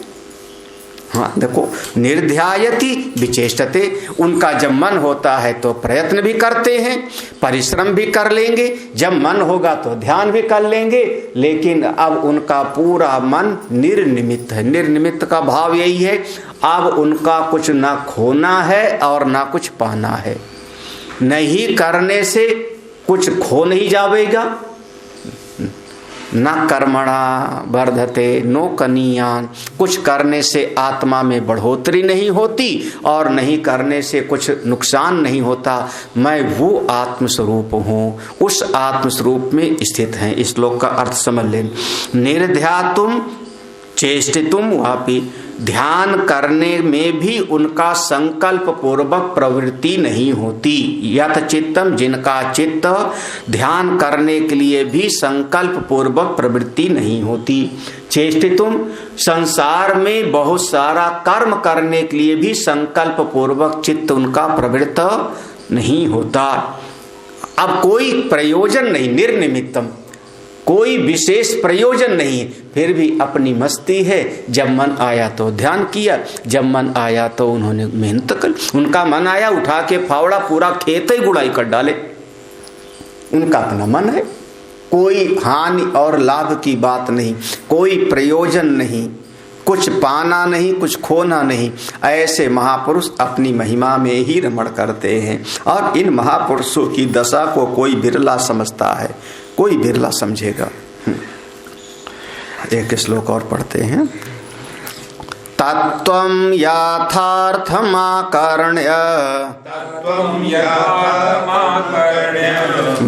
हाँ देखो, निर्ध्यायति विचेष्टते, उनका जब मन होता है तो प्रयत्न भी करते हैं, परिश्रम भी कर लेंगे, जब मन होगा तो ध्यान भी कर लेंगे, लेकिन अब उनका पूरा मन निर्निमित्त है। निर्निमित्त का भाव यही है, अब उनका कुछ ना खोना है और ना कुछ पाना है। नहीं करने से कुछ खो नहीं जाएगा, न कर्मणा वर्धते नो कनीयान, कुछ करने से आत्मा में बढ़ोतरी नहीं होती और नहीं करने से कुछ नुकसान नहीं होता। मैं वो आत्मस्वरूप हूँ, उस आत्मस्वरूप में स्थित हैं। इस श्लोक का अर्थ समझ लें। निर्ध्यातुम चेष्टितुम वापि, ध्यान करने में भी उनका संकल्प पूर्वक प्रवृत्ति नहीं होती। यथ चित्तम, जिनका चित्त ध्यान करने के लिए भी संकल्प पूर्वक प्रवृत्ति नहीं होती। चेष्टितुम, संसार में बहुत सारा कर्म करने के लिए भी संकल्प पूर्वक चित्त उनका प्रवृत्त नहीं होता। अब कोई प्रयोजन नहीं, निर्निमित्तम, कोई विशेष प्रयोजन नहीं, फिर भी अपनी मस्ती है। जब मन आया तो ध्यान किया, जब मन आया तो उन्होंने मेहनत कर, उनका मन आया उठा के फावड़ा पूरा खेत ही गुड़ाई कर डाले। उनका अपना मन है, कोई हानि और लाभ की बात नहीं, कोई प्रयोजन नहीं, कुछ पाना नहीं, कुछ खोना नहीं। ऐसे महापुरुष अपनी महिमा में ही रमण करते हैं। और इन महापुरुषों की दशा को कोई बिरला समझता है, कोई बिरला समझेगा। एक श्लोक और पढ़ते हैं। तत्त्वं यथार्थमाकर्ण्य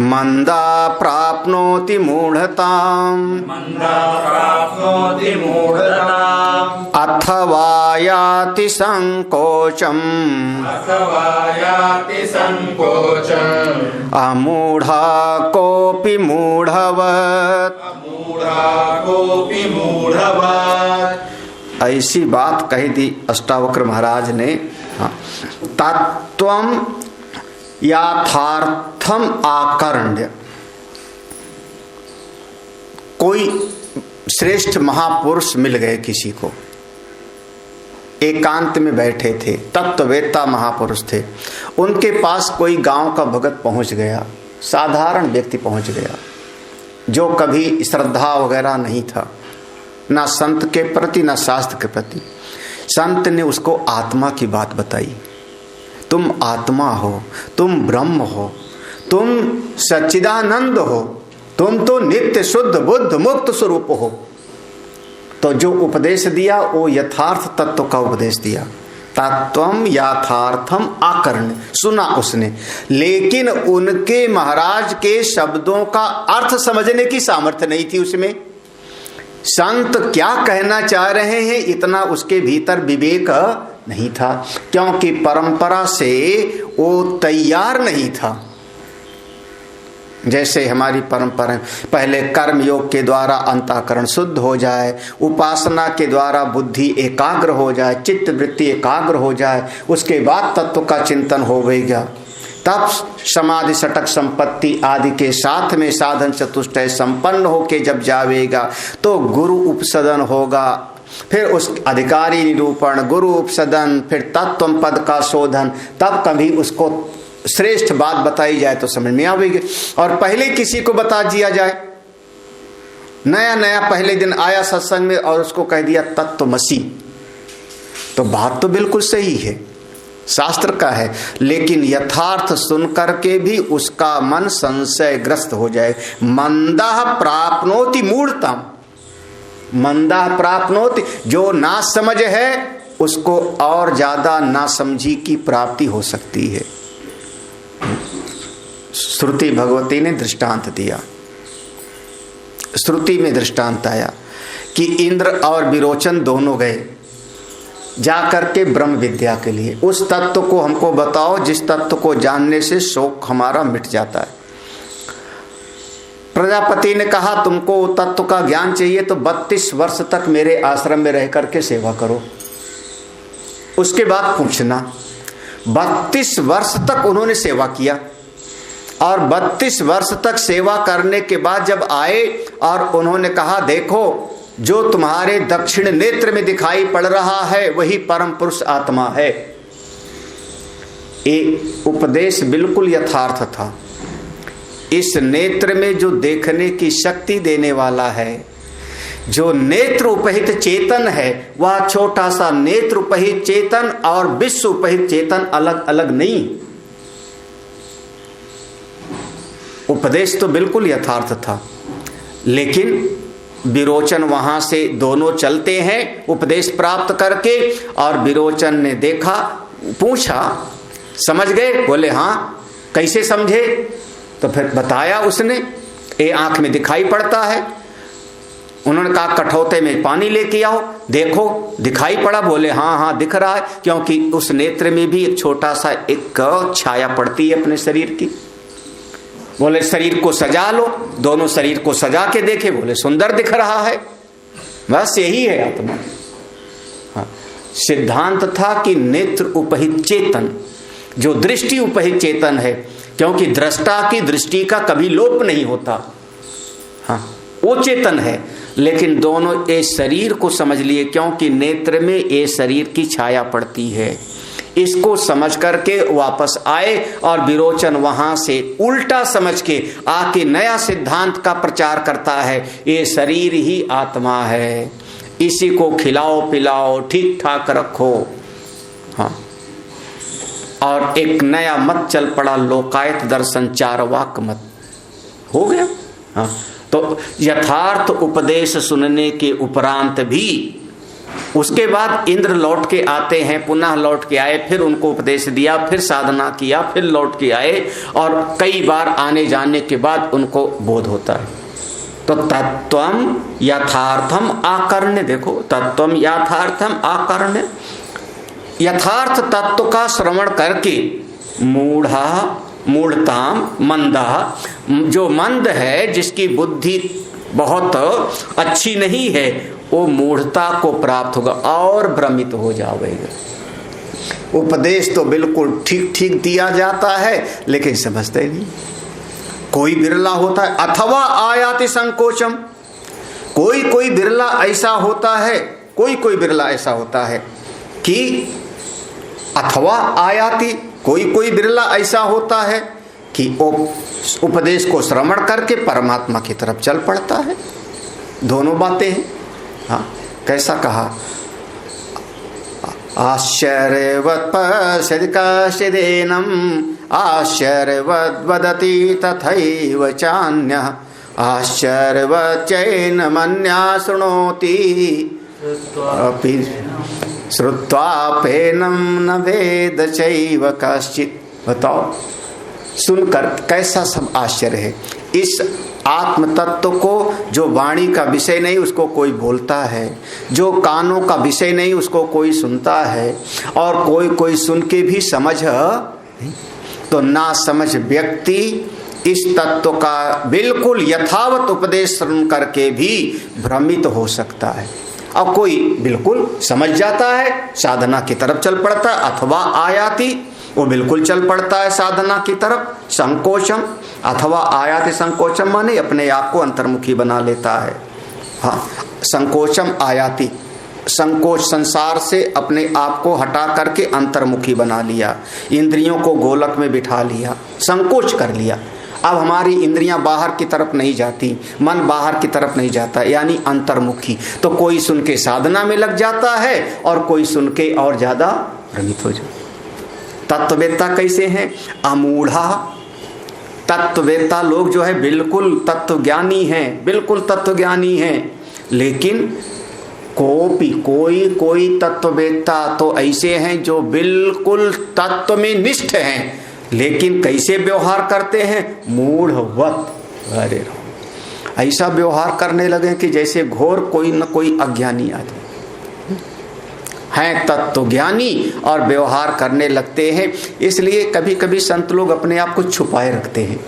मंदा प्राप्नोति मूढ़ताम् अथवा याति संकोचम् अमूढ़ा कोऽपि मूढ़वत्। ऐसी बात कही थी अष्टावक्र महाराज ने। तत्त्वं यथार्थम आकर्ण्य, कोई श्रेष्ठ महापुरुष मिल गए किसी को, एकांत में बैठे थे, तत्ववेत्ता महापुरुष थे। उनके पास कोई गांव का भगत पहुंच गया, साधारण व्यक्ति पहुंच गया, जो कभी श्रद्धा वगैरह नहीं था, ना संत के प्रति ना शास्त्र के प्रति। संत ने उसको आत्मा की बात बताई। तुम आत्मा हो, तुम ब्रह्म हो, तुम सच्चिदानंद हो, तुम तो नित्य शुद्ध बुद्ध मुक्त स्वरूप हो। तो जो उपदेश दिया वो यथार्थ तत्व का उपदेश दिया। तत्वम यथार्थम आकर्ण्य, सुना उसने, लेकिन उनके महाराज के शब्दों का अर्थ समझने की सामर्थ्य नहीं थी उसमें। संत क्या कहना चाह रहे हैं इतना उसके भीतर विवेक नहीं था, क्योंकि परंपरा से वो तैयार नहीं था। जैसे हमारी परंपरा पहले कर्म योग के द्वारा अंतःकरण शुद्ध हो जाए, उपासना के द्वारा बुद्धि एकाग्र हो जाए, चित्त वृत्ति एकाग्र हो जाए, उसके बाद तत्व का चिंतन होगा, तब समाधि सटक संपत्ति आदि के साथ में साधन चतुष्टय संपन्न होके जब जावेगा तो गुरु उपसदन होगा, फिर उस अधिकारी निरूपण, गुरु उपसदन, फिर तत्व पद का शोधन, तब कभी उसको श्रेष्ठ बात बताई जाए तो समझ में आवेगी। और पहले किसी को बता दिया जाए, नया नया पहले दिन आया सत्संग में और उसको कह दिया तत्वमसी, तो बात तो बिल्कुल सही है, शास्त्र का है, लेकिन यथार्थ सुन करके भी उसका मन संशयग्रस्त हो जाए। मंदः प्राप्नोति मूढ़तम, मंदः प्राप्नोति, जो ना समझ है उसको और ज्यादा नासमझी की प्राप्ति हो सकती है। श्रुति भगवती ने दृष्टांत दिया, श्रुति में दृष्टांत आया कि इंद्र और विरोचन दोनों गए जाकर के ब्रह्म विद्या के लिए, उस तत्व को हमको बताओ जिस तत्व को जानने से शोक हमारा मिट जाता है। प्रजापति ने कहा तुमको तत्व का ज्ञान चाहिए तो 32 वर्ष तक मेरे आश्रम में रह करके सेवा करो, उसके बाद पूछना। 32 वर्ष तक उन्होंने सेवा किया और 32 वर्ष तक सेवा करने के बाद जब आए और उन्होंने कहा देखो जो तुम्हारे दक्षिण नेत्र में दिखाई पड़ रहा है वही परम पुरुष आत्मा है। ये उपदेश बिल्कुल यथार्थ था। इस नेत्र में जो देखने की शक्ति देने वाला है, जो नेत्र उपहित चेतन है, वह छोटा सा नेत्र उपहित चेतन और विश्व उपहित चेतन अलग अलग नहीं। उपदेश तो बिल्कुल यथार्थ था, लेकिन विरोचन वहां से दोनों चलते हैं उपदेश प्राप्त करके, और विरोचन ने देखा, पूछा, समझ गए? बोले हाँ। कैसे समझे? तो फिर बताया उसने, ये आंख में दिखाई पड़ता है। उन्होंने कहा कठौते में पानी लेके आओ, देखो दिखाई पड़ा? बोले हाँ हाँ दिख रहा है, क्योंकि उस नेत्र में भी एक छोटा सा एक छाया पड़ती है अपने शरीर की। बोले शरीर को सजा लो, दोनों शरीर को सजा के देखे, बोले सुंदर दिख रहा है। बस यही है आत्मा। हाँ, सिद्धांत था कि नेत्र उपहित चेतन, जो दृष्टि उपहित चेतन है, क्योंकि दृष्टा की दृष्टि का कभी लोप नहीं होता। हाँ, वो चेतन है, लेकिन दोनों ये शरीर को समझ लिए, क्योंकि नेत्र में ये शरीर की छाया पड़ती है। इसको समझ करके वापस आए और विरोचन वहां से उल्टा समझ के आके नया सिद्धांत का प्रचार करता है, ये शरीर ही आत्मा है, इसी को खिलाओ पिलाओ ठीक ठाक रखो। हाँ, और एक नया मत चल पड़ा, लोकायत दर्शन चारवाक मत हो गया। हाँ, तो यथार्थ उपदेश सुनने के उपरांत भी उसके बाद इंद्र लौट के आते हैं, पुनः लौट के आए, फिर उनको उपदेश दिया, फिर साधना किया, फिर लौट के आए, और कई बार आने जाने के बाद उनको बोध होता है। तो तत्वम यथार्थम आकर्ण्य, देखो तत्वम यथार्थम आकर्ण्य, यथार्थ तत्व का श्रवण करके मूढ़ताम मंदा, जो मंद है, जिसकी बुद्धि बहुत अच्छी नहीं है, वो मूढ़ता को प्राप्त होगा और भ्रमित हो जाएगा। उपदेश तो बिल्कुल ठीक ठीक दिया जाता है, लेकिन समझते नहीं। कोई बिरला होता है, अथवा आयाति संकोचम, कोई बिरला ऐसा होता है, कोई बिरला ऐसा होता है कि अथवा आयाति, कोई बिरला ऐसा होता है कि वो उपदेश को श्रवण करके परमात्मा की तरफ चल पड़ता है। दोनों बातें हैं। हाँ, कैसा कहा? आश्चर्यवत् पश्यति कश्चिदेनम् आश्चर्यवद् वदति तथैव चान्यः आश्चर्यवत् चैनमन्यः शृणोति अपि श्रुत्वापेनं न वेद चैव कश्चित्। बताओ, सुनकर कैसा सब आश्चर्य है। इस आत्म तत्व को जो वाणी का विषय नहीं उसको कोई बोलता है, जो कानों का विषय नहीं उसको कोई सुनता है, और कोई सुन के भी समझ नहीं। तो ना समझ व्यक्ति इस तत्व का बिल्कुल यथावत उपदेश सुन करके भी भ्रमित हो सकता है। अब कोई बिल्कुल समझ जाता है, साधना की तरफ चल पड़ता है, अथवा आयाति, वो बिल्कुल चल पड़ता है साधना की तरफ, संकोचम अथवा आयाति संकोचम माने अपने आप को अंतर्मुखी बना लेता है। हाँ, संकोचम आयाति, संकोच संसार से अपने आप को हटा करके अंतर्मुखी बना लिया, इंद्रियों को गोलक में बिठा लिया, संकोच कर लिया। अब हमारी इंद्रियां बाहर की तरफ नहीं जाती, मन बाहर की तरफ नहीं जाता, यानी अंतर्मुखी। तो कोई सुन के साधना में लग जाता है और कोई सुन के और ज्यादा भ्रमित हो जाता। तत्ववेत्ता कैसे हैं? अमूढ़ा। तत्ववेत्ता लोग जो है बिल्कुल तत्वज्ञानी हैं, बिल्कुल तत्वज्ञानी हैं, लेकिन कोई तत्ववेत्ता तो ऐसे हैं जो बिल्कुल तत्व में निष्ठ हैं, लेकिन कैसे व्यवहार करते हैं? मूढ़वत। अरे ऐसा व्यवहार करने लगे कि जैसे घोर कोई न कोई अज्ञानी आदमी हैं, तत्वज्ञानी और व्यवहार करने लगते हैं। इसलिए कभी कभी संत लोग अपने आप को छुपाए रखते हैं,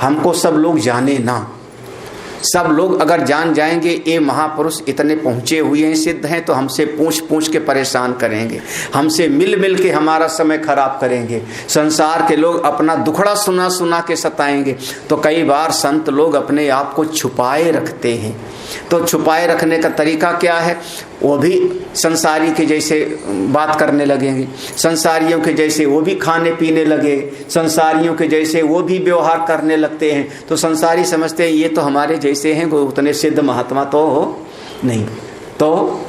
हमको सब लोग जाने ना। सब लोग अगर जान जाएंगे ये महापुरुष इतने पहुंचे हुए हैं, सिद्ध हैं, तो हमसे पूछ के परेशान करेंगे, हमसे मिल के हमारा समय खराब करेंगे, संसार के लोग अपना दुखड़ा सुना के सताएंगे। तो कई बार संत लोग अपने आप को छुपाए रखते हैं। तो छुपाए रखने का तरीका क्या है? वो भी संसारी के जैसे बात करने लगेंगे, संसारियों के जैसे वो भी खाने पीने लगे, संसारियों के जैसे वो भी व्यवहार करने लगते हैं। तो संसारी समझते हैं ये तो हमारे जैसे हैं, कोई उतने सिद्ध महात्मा तो हो नहीं। तो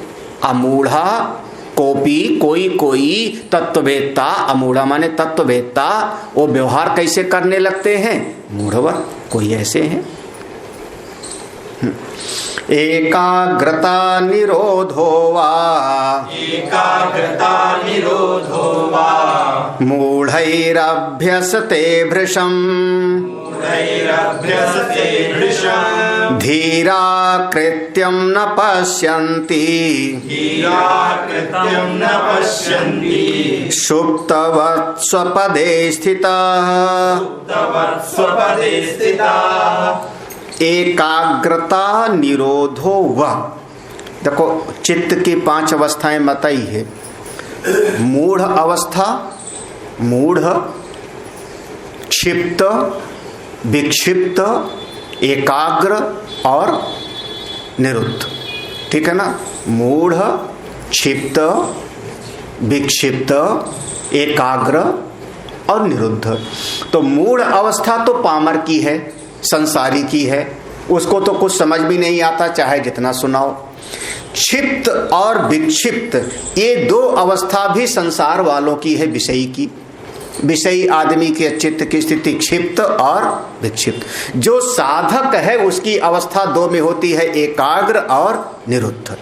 अमूढ़ा कोई तत्ववेत्ता, अमूढ़ा माने तत्ववेत्ता, वो व्यवहार कैसे करने लगते हैं? मूढ़वत। कोई ऐसे हैं। एकाग्रता निरोधो वा मूढ़ैरभ्यसते भृशम् धीरा कृत्यं न पश्यन्ति सुप्तवत् स्वपदे स्थितः। एकाग्रता निरोधो व, देखो चित्त की 5 अवस्थाएं बताई है। मूढ़ अवस्था, मूढ़, क्षिप्त, विक्षिप्त, एकाग्र और निरुद्ध। ठीक है ना? मूढ़, क्षिप्त, विक्षिप्त, एकाग्र और निरुद्ध। तो मूढ़ अवस्था तो पामर की है, संसारी की है, उसको तो कुछ समझ भी नहीं आता चाहे जितना सुनाओ। क्षिप्त और विक्षिप्त ये 2 अवस्था भी संसार वालों की है, विषयी की। विषयी आदमी के चित्त की स्थिति क्षिप्त और विक्षिप्त। जो साधक है उसकी अवस्था 2 में होती है, एकाग्र और निरुद्ध।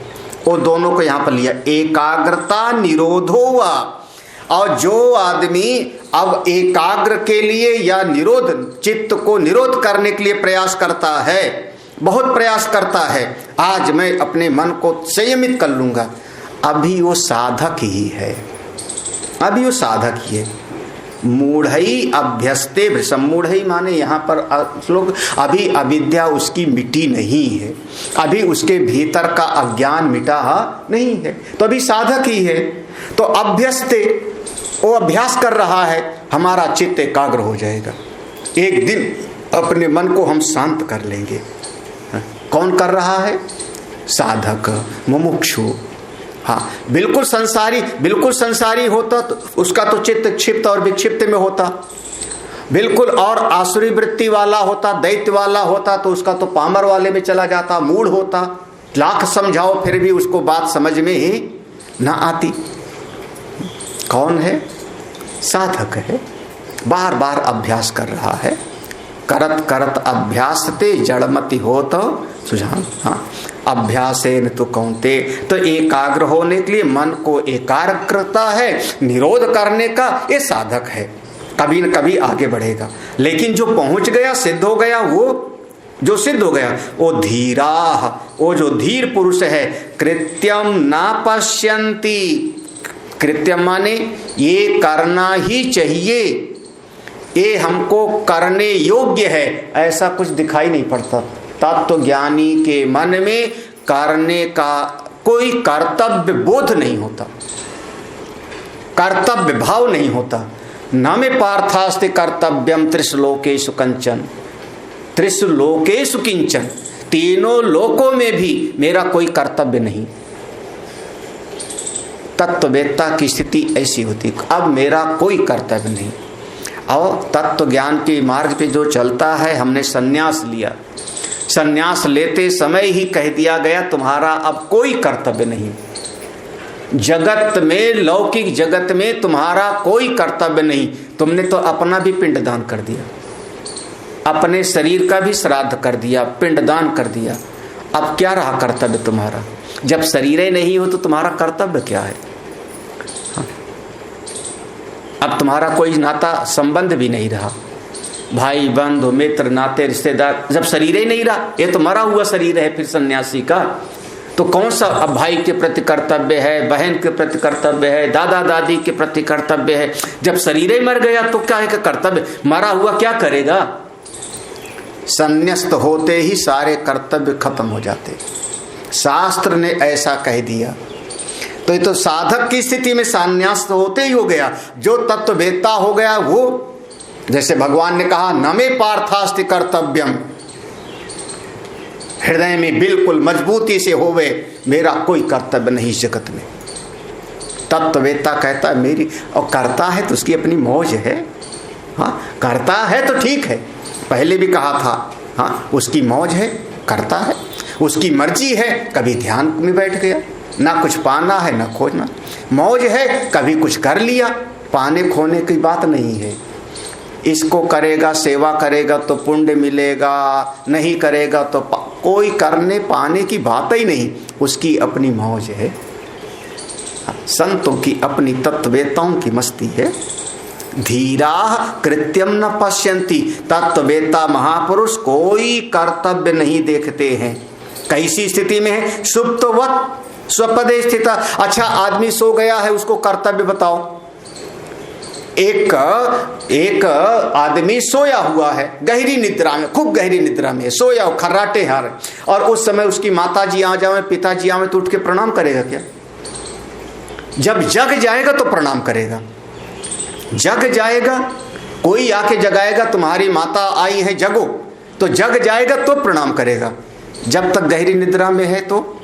वो दोनों को यहां पर लिया, एकाग्रता निरोधो वा। और जो आदमी अब एकाग्र के लिए या निरोध, चित्त को निरोध करने के लिए प्रयास करता है, बहुत प्रयास करता है, आज मैं अपने मन को संयमित कर लूंगा, अभी वो साधक ही है, अभी वो साधक ही है। मूढ़ई अभ्यस्ते भृशम। मूढ़ई माने यहाँ पर श्लोक, अभी अविद्या उसकी मिटी नहीं है, अभी उसके भीतर का अज्ञान मिटा नहीं है, तो अभी साधक ही है। तो अभ्यस्ते, वो अभ्यास कर रहा है, हमारा चित्त एकाग्र हो जाएगा, एक दिन अपने मन को हम शांत कर लेंगे। कौन कर रहा है? साधक, मुमुक्षु। हाँ, बिल्कुल संसारी होता तो उसका तो चित्त क्षिप्त और विक्षिप्त में होता, बिल्कुल और आसुरी वृत्ति वाला होता, दैत्य वाला होता तो उसका तो पामर वाले में चला जाता, मूढ़ होता, लाख समझाओ फिर भी उसको बात समझ में ही ना आती। कौन है? साधक है, बार बार अभ्यास कर रहा है। करत करत अभ्यासते जड़मति हो तो सुझान। हाँ, अभ्यासेन तो कौनते, तो एकाग्र होने के लिए मन को एकाग्र करता है, निरोध करने का ये साधक है, कभी न कभी आगे बढ़ेगा। लेकिन जो पहुंच गया, सिद्ध हो गया, वो जो सिद्ध हो गया वो धीरा, वो जो धीर पुरुष है, कृत्यम ना पश्यन्ति। कृत्यम माने ये करना ही चाहिए, ये हमको करने योग्य है, ऐसा कुछ दिखाई नहीं पड़ता। तत्व ज्ञानी के मन में करने का कोई कर्तव्य बोध नहीं होता, कर्तव्य भाव नहीं होता। न मे पार्थास्ति कर्तव्यम त्रिशलोकेषु कंचन, त्रिशलोकेषु किंचन, तीनों लोकों में भी मेरा कोई कर्तव्य नहीं। तत्ववेत्ता की स्थिति ऐसी होती, अब मेरा कोई कर्तव्य नहीं। और तत्व ज्ञान के मार्ग पे जो चलता है, हमने संन्यास लिया, संन्यास लेते समय ही कह दिया गया तुम्हारा अब कोई कर्तव्य नहीं, जगत में, लौकिक जगत में तुम्हारा कोई कर्तव्य नहीं। तुमने तो अपना भी पिंडदान कर दिया, अपने शरीर का भी श्राद्ध कर दिया, पिंडदान कर दिया। अब क्या रहा कर्तव्य तुम्हारा? जब शरीर ही नहीं हो तो तुम्हारा कर्तव्य क्या है? हाँ। अब तुम्हारा कोई नाता संबंध भी नहीं रहा, भाई बंधु मित्र नाते रिश्तेदार, जब शरीर ही नहीं रहा। ये तो मरा हुआ शरीर है फिर सन्यासी का, तो कौन सा अब भाई के प्रति कर्तव्य है, बहन के प्रति कर्तव्य है, दादा दादी के प्रति कर्तव्य है? जब शरीर ही मर गया तो क्या है कि कर्तव्य? मरा हुआ क्या करेगा? संन्यास्त होते ही सारे कर्तव्य खत्म हो जाते, शास्त्र ने ऐसा कह दिया। तो ये तो साधक की स्थिति में संन्यास्त होते ही हो गया। जो तत्ववेत्ता हो गया वो, जैसे भगवान ने कहा न मे पार्थास्ति कर्तव्यम, हृदय में बिल्कुल मजबूती से होवे मेरा कोई कर्तव्य नहीं इस जगत में। तत्ववेत्ता कहता है मेरी, और करता है तो उसकी अपनी मौज है। हाँ, करता है तो ठीक है, पहले भी कहा था। हाँ, उसकी मौज है, करता है, उसकी मर्जी है। कभी ध्यान में बैठ गया, ना कुछ पाना है ना खोजना, मौज है, कभी कुछ कर लिया, पाने खोने की बात नहीं है। इसको करेगा, सेवा करेगा तो पुण्य मिलेगा, नहीं करेगा तो कोई करने पाने की बात ही नहीं, उसकी अपनी मौज है। संतों की अपनी, तत्ववेत्ताओं की मस्ती है। धीरा कृत्यम न पश्यन्ति, तत्ववेत्ता महापुरुष कोई कर्तव्य नहीं देखते हैं। कैसी स्थिति में है? सुप्तवत् स्वपदे स्थित। अच्छा, आदमी सो गया है, उसको कर्तव्य बताओ। एक आदमी सोया हुआ है, गहरी निद्रा में, खूब गहरी निद्रा में सोया, खर्राटे हार, और उस समय उसकी माताजी आ जाए, पिताजी आवे तो उठ के प्रणाम करेगा क्या? जब जग जाएगा तो प्रणाम करेगा। जग जाएगा, कोई आके जगाएगा, तुम्हारी माता आई है जगो, तो जग जाएगा तो प्रणाम करेगा। जब तक गहरी निद्रा में है तो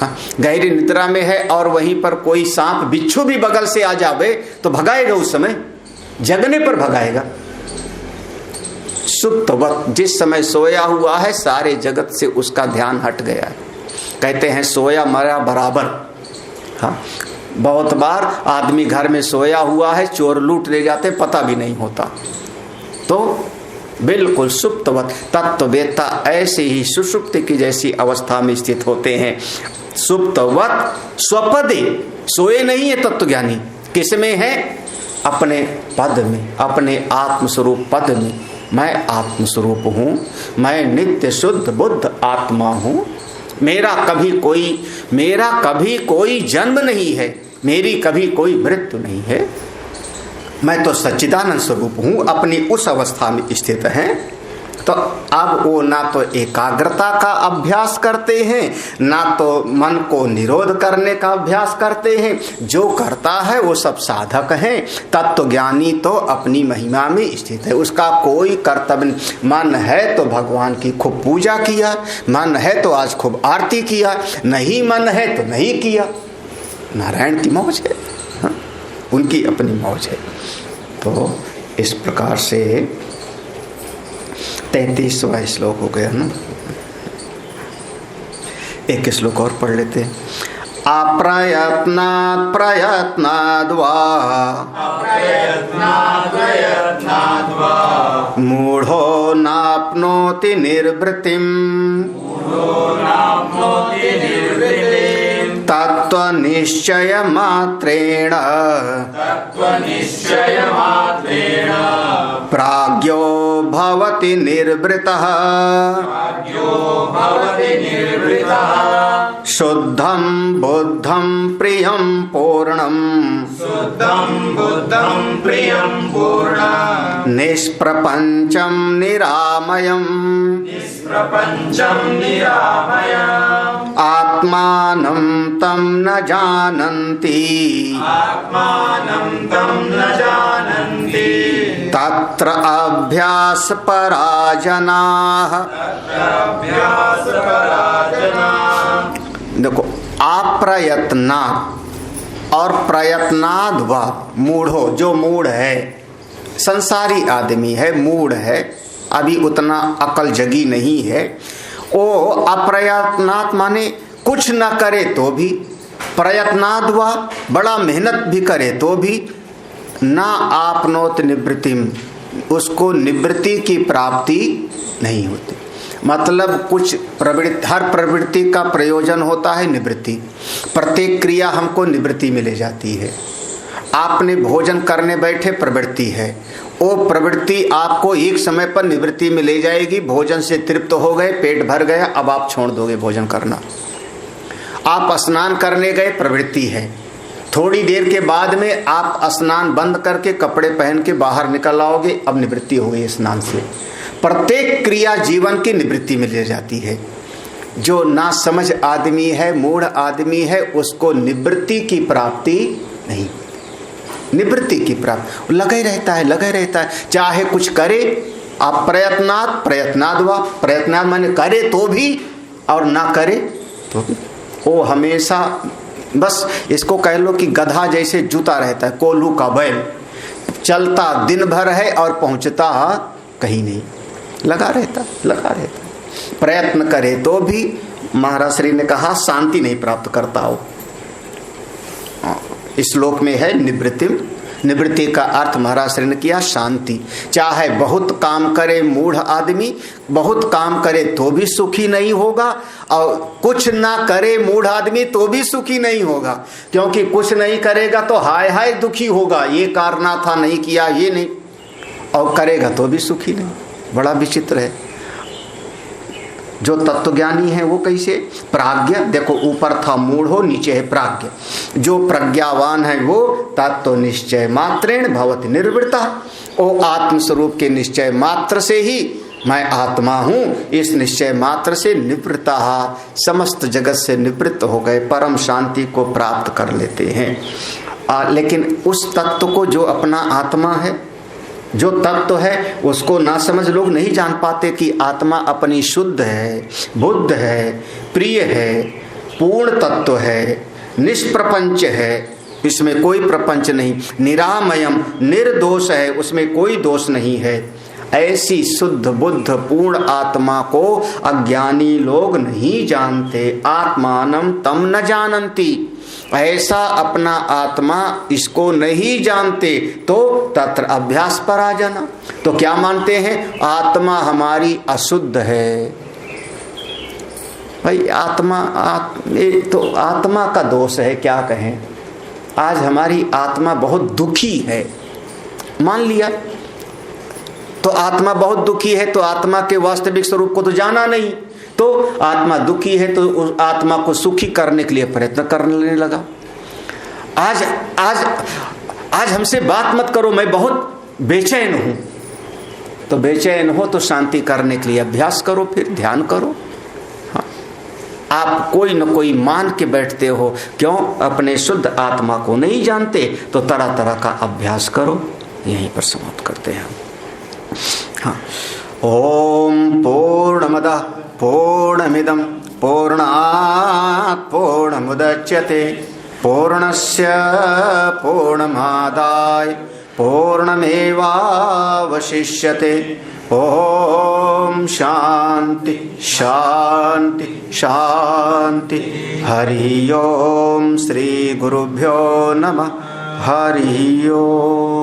हाँ, गहरी निद्रा में है, और वहीं पर कोई सांप बिच्छू भी बगल से आ जावे तो भगाएगा, उस समय जगने पर भगाएगा। सुप्त वक्त, जिस समय सोया हुआ है, सारे जगत से उसका ध्यान हट गया है। कहते हैं सोया मरा बराबर। हाँ, बहुत बार आदमी घर में सोया हुआ है, चोर लूट ले जाते, पता भी नहीं होता। तो बिल्कुल सुप्तवत तत्ववेत्ता ऐसे ही सुषुप्ति की जैसी अवस्था में स्थित होते हैं। सुप्तवत स्वपदे, सोए नहीं है तत्वज्ञानी। किसमें है? अपने पद में, अपने आत्मस्वरूप पद में। मैं आत्मस्वरूप हूँ, मैं नित्य शुद्ध बुद्ध आत्मा हूँ। मेरा कभी कोई जन्म नहीं है, मेरी कभी कोई मृत्यु नहीं है। मैं तो सच्चिदानंद स्वरूप हूँ, अपनी उस अवस्था में स्थित हैं। तो अब वो ना तो एकाग्रता का अभ्यास करते हैं, ना तो मन को निरोध करने का अभ्यास करते हैं। जो करता है वो सब साधक हैं। तत्वज्ञानी तो अपनी महिमा में स्थित है, उसका कोई कर्तव्य नहीं। मन है तो भगवान की खूब पूजा किया, मन है तो आज खूब आरती किया, नहीं मन है तो नहीं किया। नारायण की मौज है, हाँ? उनकी अपनी मौज है। तो इस प्रकार से 33वां श्लोक हो गया ना। एक श्लोक और पढ़ लेते हैं। अप्रयत्नात् प्रयत्नाद् वा मूढ़ो नाप्नोति निर्वृतिम् तत्त्वनिश्चय मात्रेण प्राज्ञो भवति निर्वृतः शुद्धं बुद्धं प्रियं पूर्णम् निष्प्रपंचम निरामयम् आत्मानं तं न जानन्ति तत्र अभ्यास पराजनाः। देखो, अप्रयत्नात् और प्रयत्नाद् वा मूढ़ो, जो मूढ़ है, संसारी आदमी है, मूढ़ है, अभी उतना अकल जगी नहीं है, वो अप्रयत्नात् माने कुछ न करे तो भी, प्रयत्नाद् वा बड़ा मेहनत भी करे तो भी, ना आपनोत निवृत्तिम, उसको निवृत्ति की प्राप्ति नहीं होती। मतलब कुछ प्रवृत्ति, हर प्रवृत्ति का प्रयोजन होता है निवृत्ति। प्रत्येक क्रिया हमको निवृत्ति में ले जाती है। आपने भोजन करने बैठे, प्रवृत्ति है, वो प्रवृत्ति आपको एक समय पर निवृत्ति में ले जाएगी। भोजन से तृप्त हो गए, पेट भर गया, अब आप छोड़ दोगे भोजन करना। आप स्नान करने गए, प्रवृत्ति है, थोड़ी देर के बाद में आप स्नान बंद करके कपड़े पहन के बाहर निकल आओगे, अब निवृत्ति हो गई स्नान से। प्रत्येक क्रिया जीवन की निवृत्ति में ले जाती है। जो ना समझ आदमी है, मूढ़ आदमी है, उसको निवृत्ति की प्राप्ति नहीं, निवृत्ति की प्राप्ति लगा ही रहता है, लगा ही रहता है, चाहे कुछ करे। आप प्रयत्नात् प्रयत्नाद् वा, प्रयत्नाद् माने करे तो भी और ना करे तो भी, वो हमेशा बस इसको कह लो कि गधा जैसे जूता रहता है, कोल्हू का बैल, चलता दिन भर है और पहुंचता कहीं नहीं, लगा रहता, लगा रहता। प्रयत्न करे तो भी महाराज श्री ने कहा शांति नहीं प्राप्त करता हो। इस श्लोक में है निवृत्ति। निवृत्ति का अर्थ महाराज श्री ने किया शांति। चाहे बहुत काम करे मूढ़ आदमी, बहुत काम करे तो भी सुखी नहीं होगा, और कुछ ना करे मूढ़ आदमी तो भी सुखी नहीं होगा। क्योंकि कुछ नहीं करेगा तो हाय हाय दुखी होगा, ये करना था नहीं किया, ये नहीं, और करेगा तो भी सुखी नहीं। बड़ा विचित्र है। जो तत्वज्ञानी है वो कैसे? प्राज्ञ, देखो ऊपर था मूढ़ो, नीचे है प्राज्ञ। जो प्रज्ञावान है वो तत्व निश्चय मात्रेण भवति निर्वृत्ता, वो आत्म स्वरूप के निश्चय मात्र से ही मैं आत्मा हूँ, इस निश्चय मात्र से निवृत्ता, समस्त जगत से निवृत्त हो गए, परम शांति को प्राप्त कर लेते हैं। लेकिन उस तत्व को जो अपना आत्मा है, जो तत्व है, उसको ना समझ लोग नहीं जान पाते कि आत्मा अपनी शुद्ध है, बुद्ध है, प्रिय है, पूर्ण तत्व है, निष्प्रपंच है, इसमें कोई प्रपंच नहीं, निरामयम निर्दोष है, उसमें कोई दोष नहीं है। ऐसी शुद्ध बुद्ध पूर्ण आत्मा को अज्ञानी लोग नहीं जानते। आत्मानं तम न जानन्ति, ऐसा अपना आत्मा इसको नहीं जानते, तो तत्र अभ्यास पराजना, तो क्या मानते हैं? आत्मा हमारी अशुद्ध है। भाई आत्मा तो आत्मा का दोष है, क्या कहें। आज हमारी आत्मा बहुत दुखी है, मान लिया, तो आत्मा बहुत दुखी है, तो आत्मा के वास्तविक स्वरूप को तो जाना नहीं, तो आत्मा दुखी है तो उस आत्मा को सुखी करने के लिए प्रयत्न करने लगा। आज आज आज हमसे बात मत करो, मैं बहुत बेचैन हूं, तो बेचैन हो तो शांति करने के लिए अभ्यास करो, फिर ध्यान करो। हाँ, आप कोई न कोई मान के बैठते हो, क्यों? अपने शुद्ध आत्मा को नहीं जानते, तो तरह तरह का अभ्यास करो। यहीं पर समाप्त करते हैं। हाँ, ओम पूर्णमदः पूर्णमिदं पूर्णात् पूर्णमुदच्यते पूर्णस्य पूर्णमादाय पूर्णमेवावशिष्यते। ओम शांति शांति शांति। हरि ओम। श्री गुरुभ्यो नमः। हरि ओम।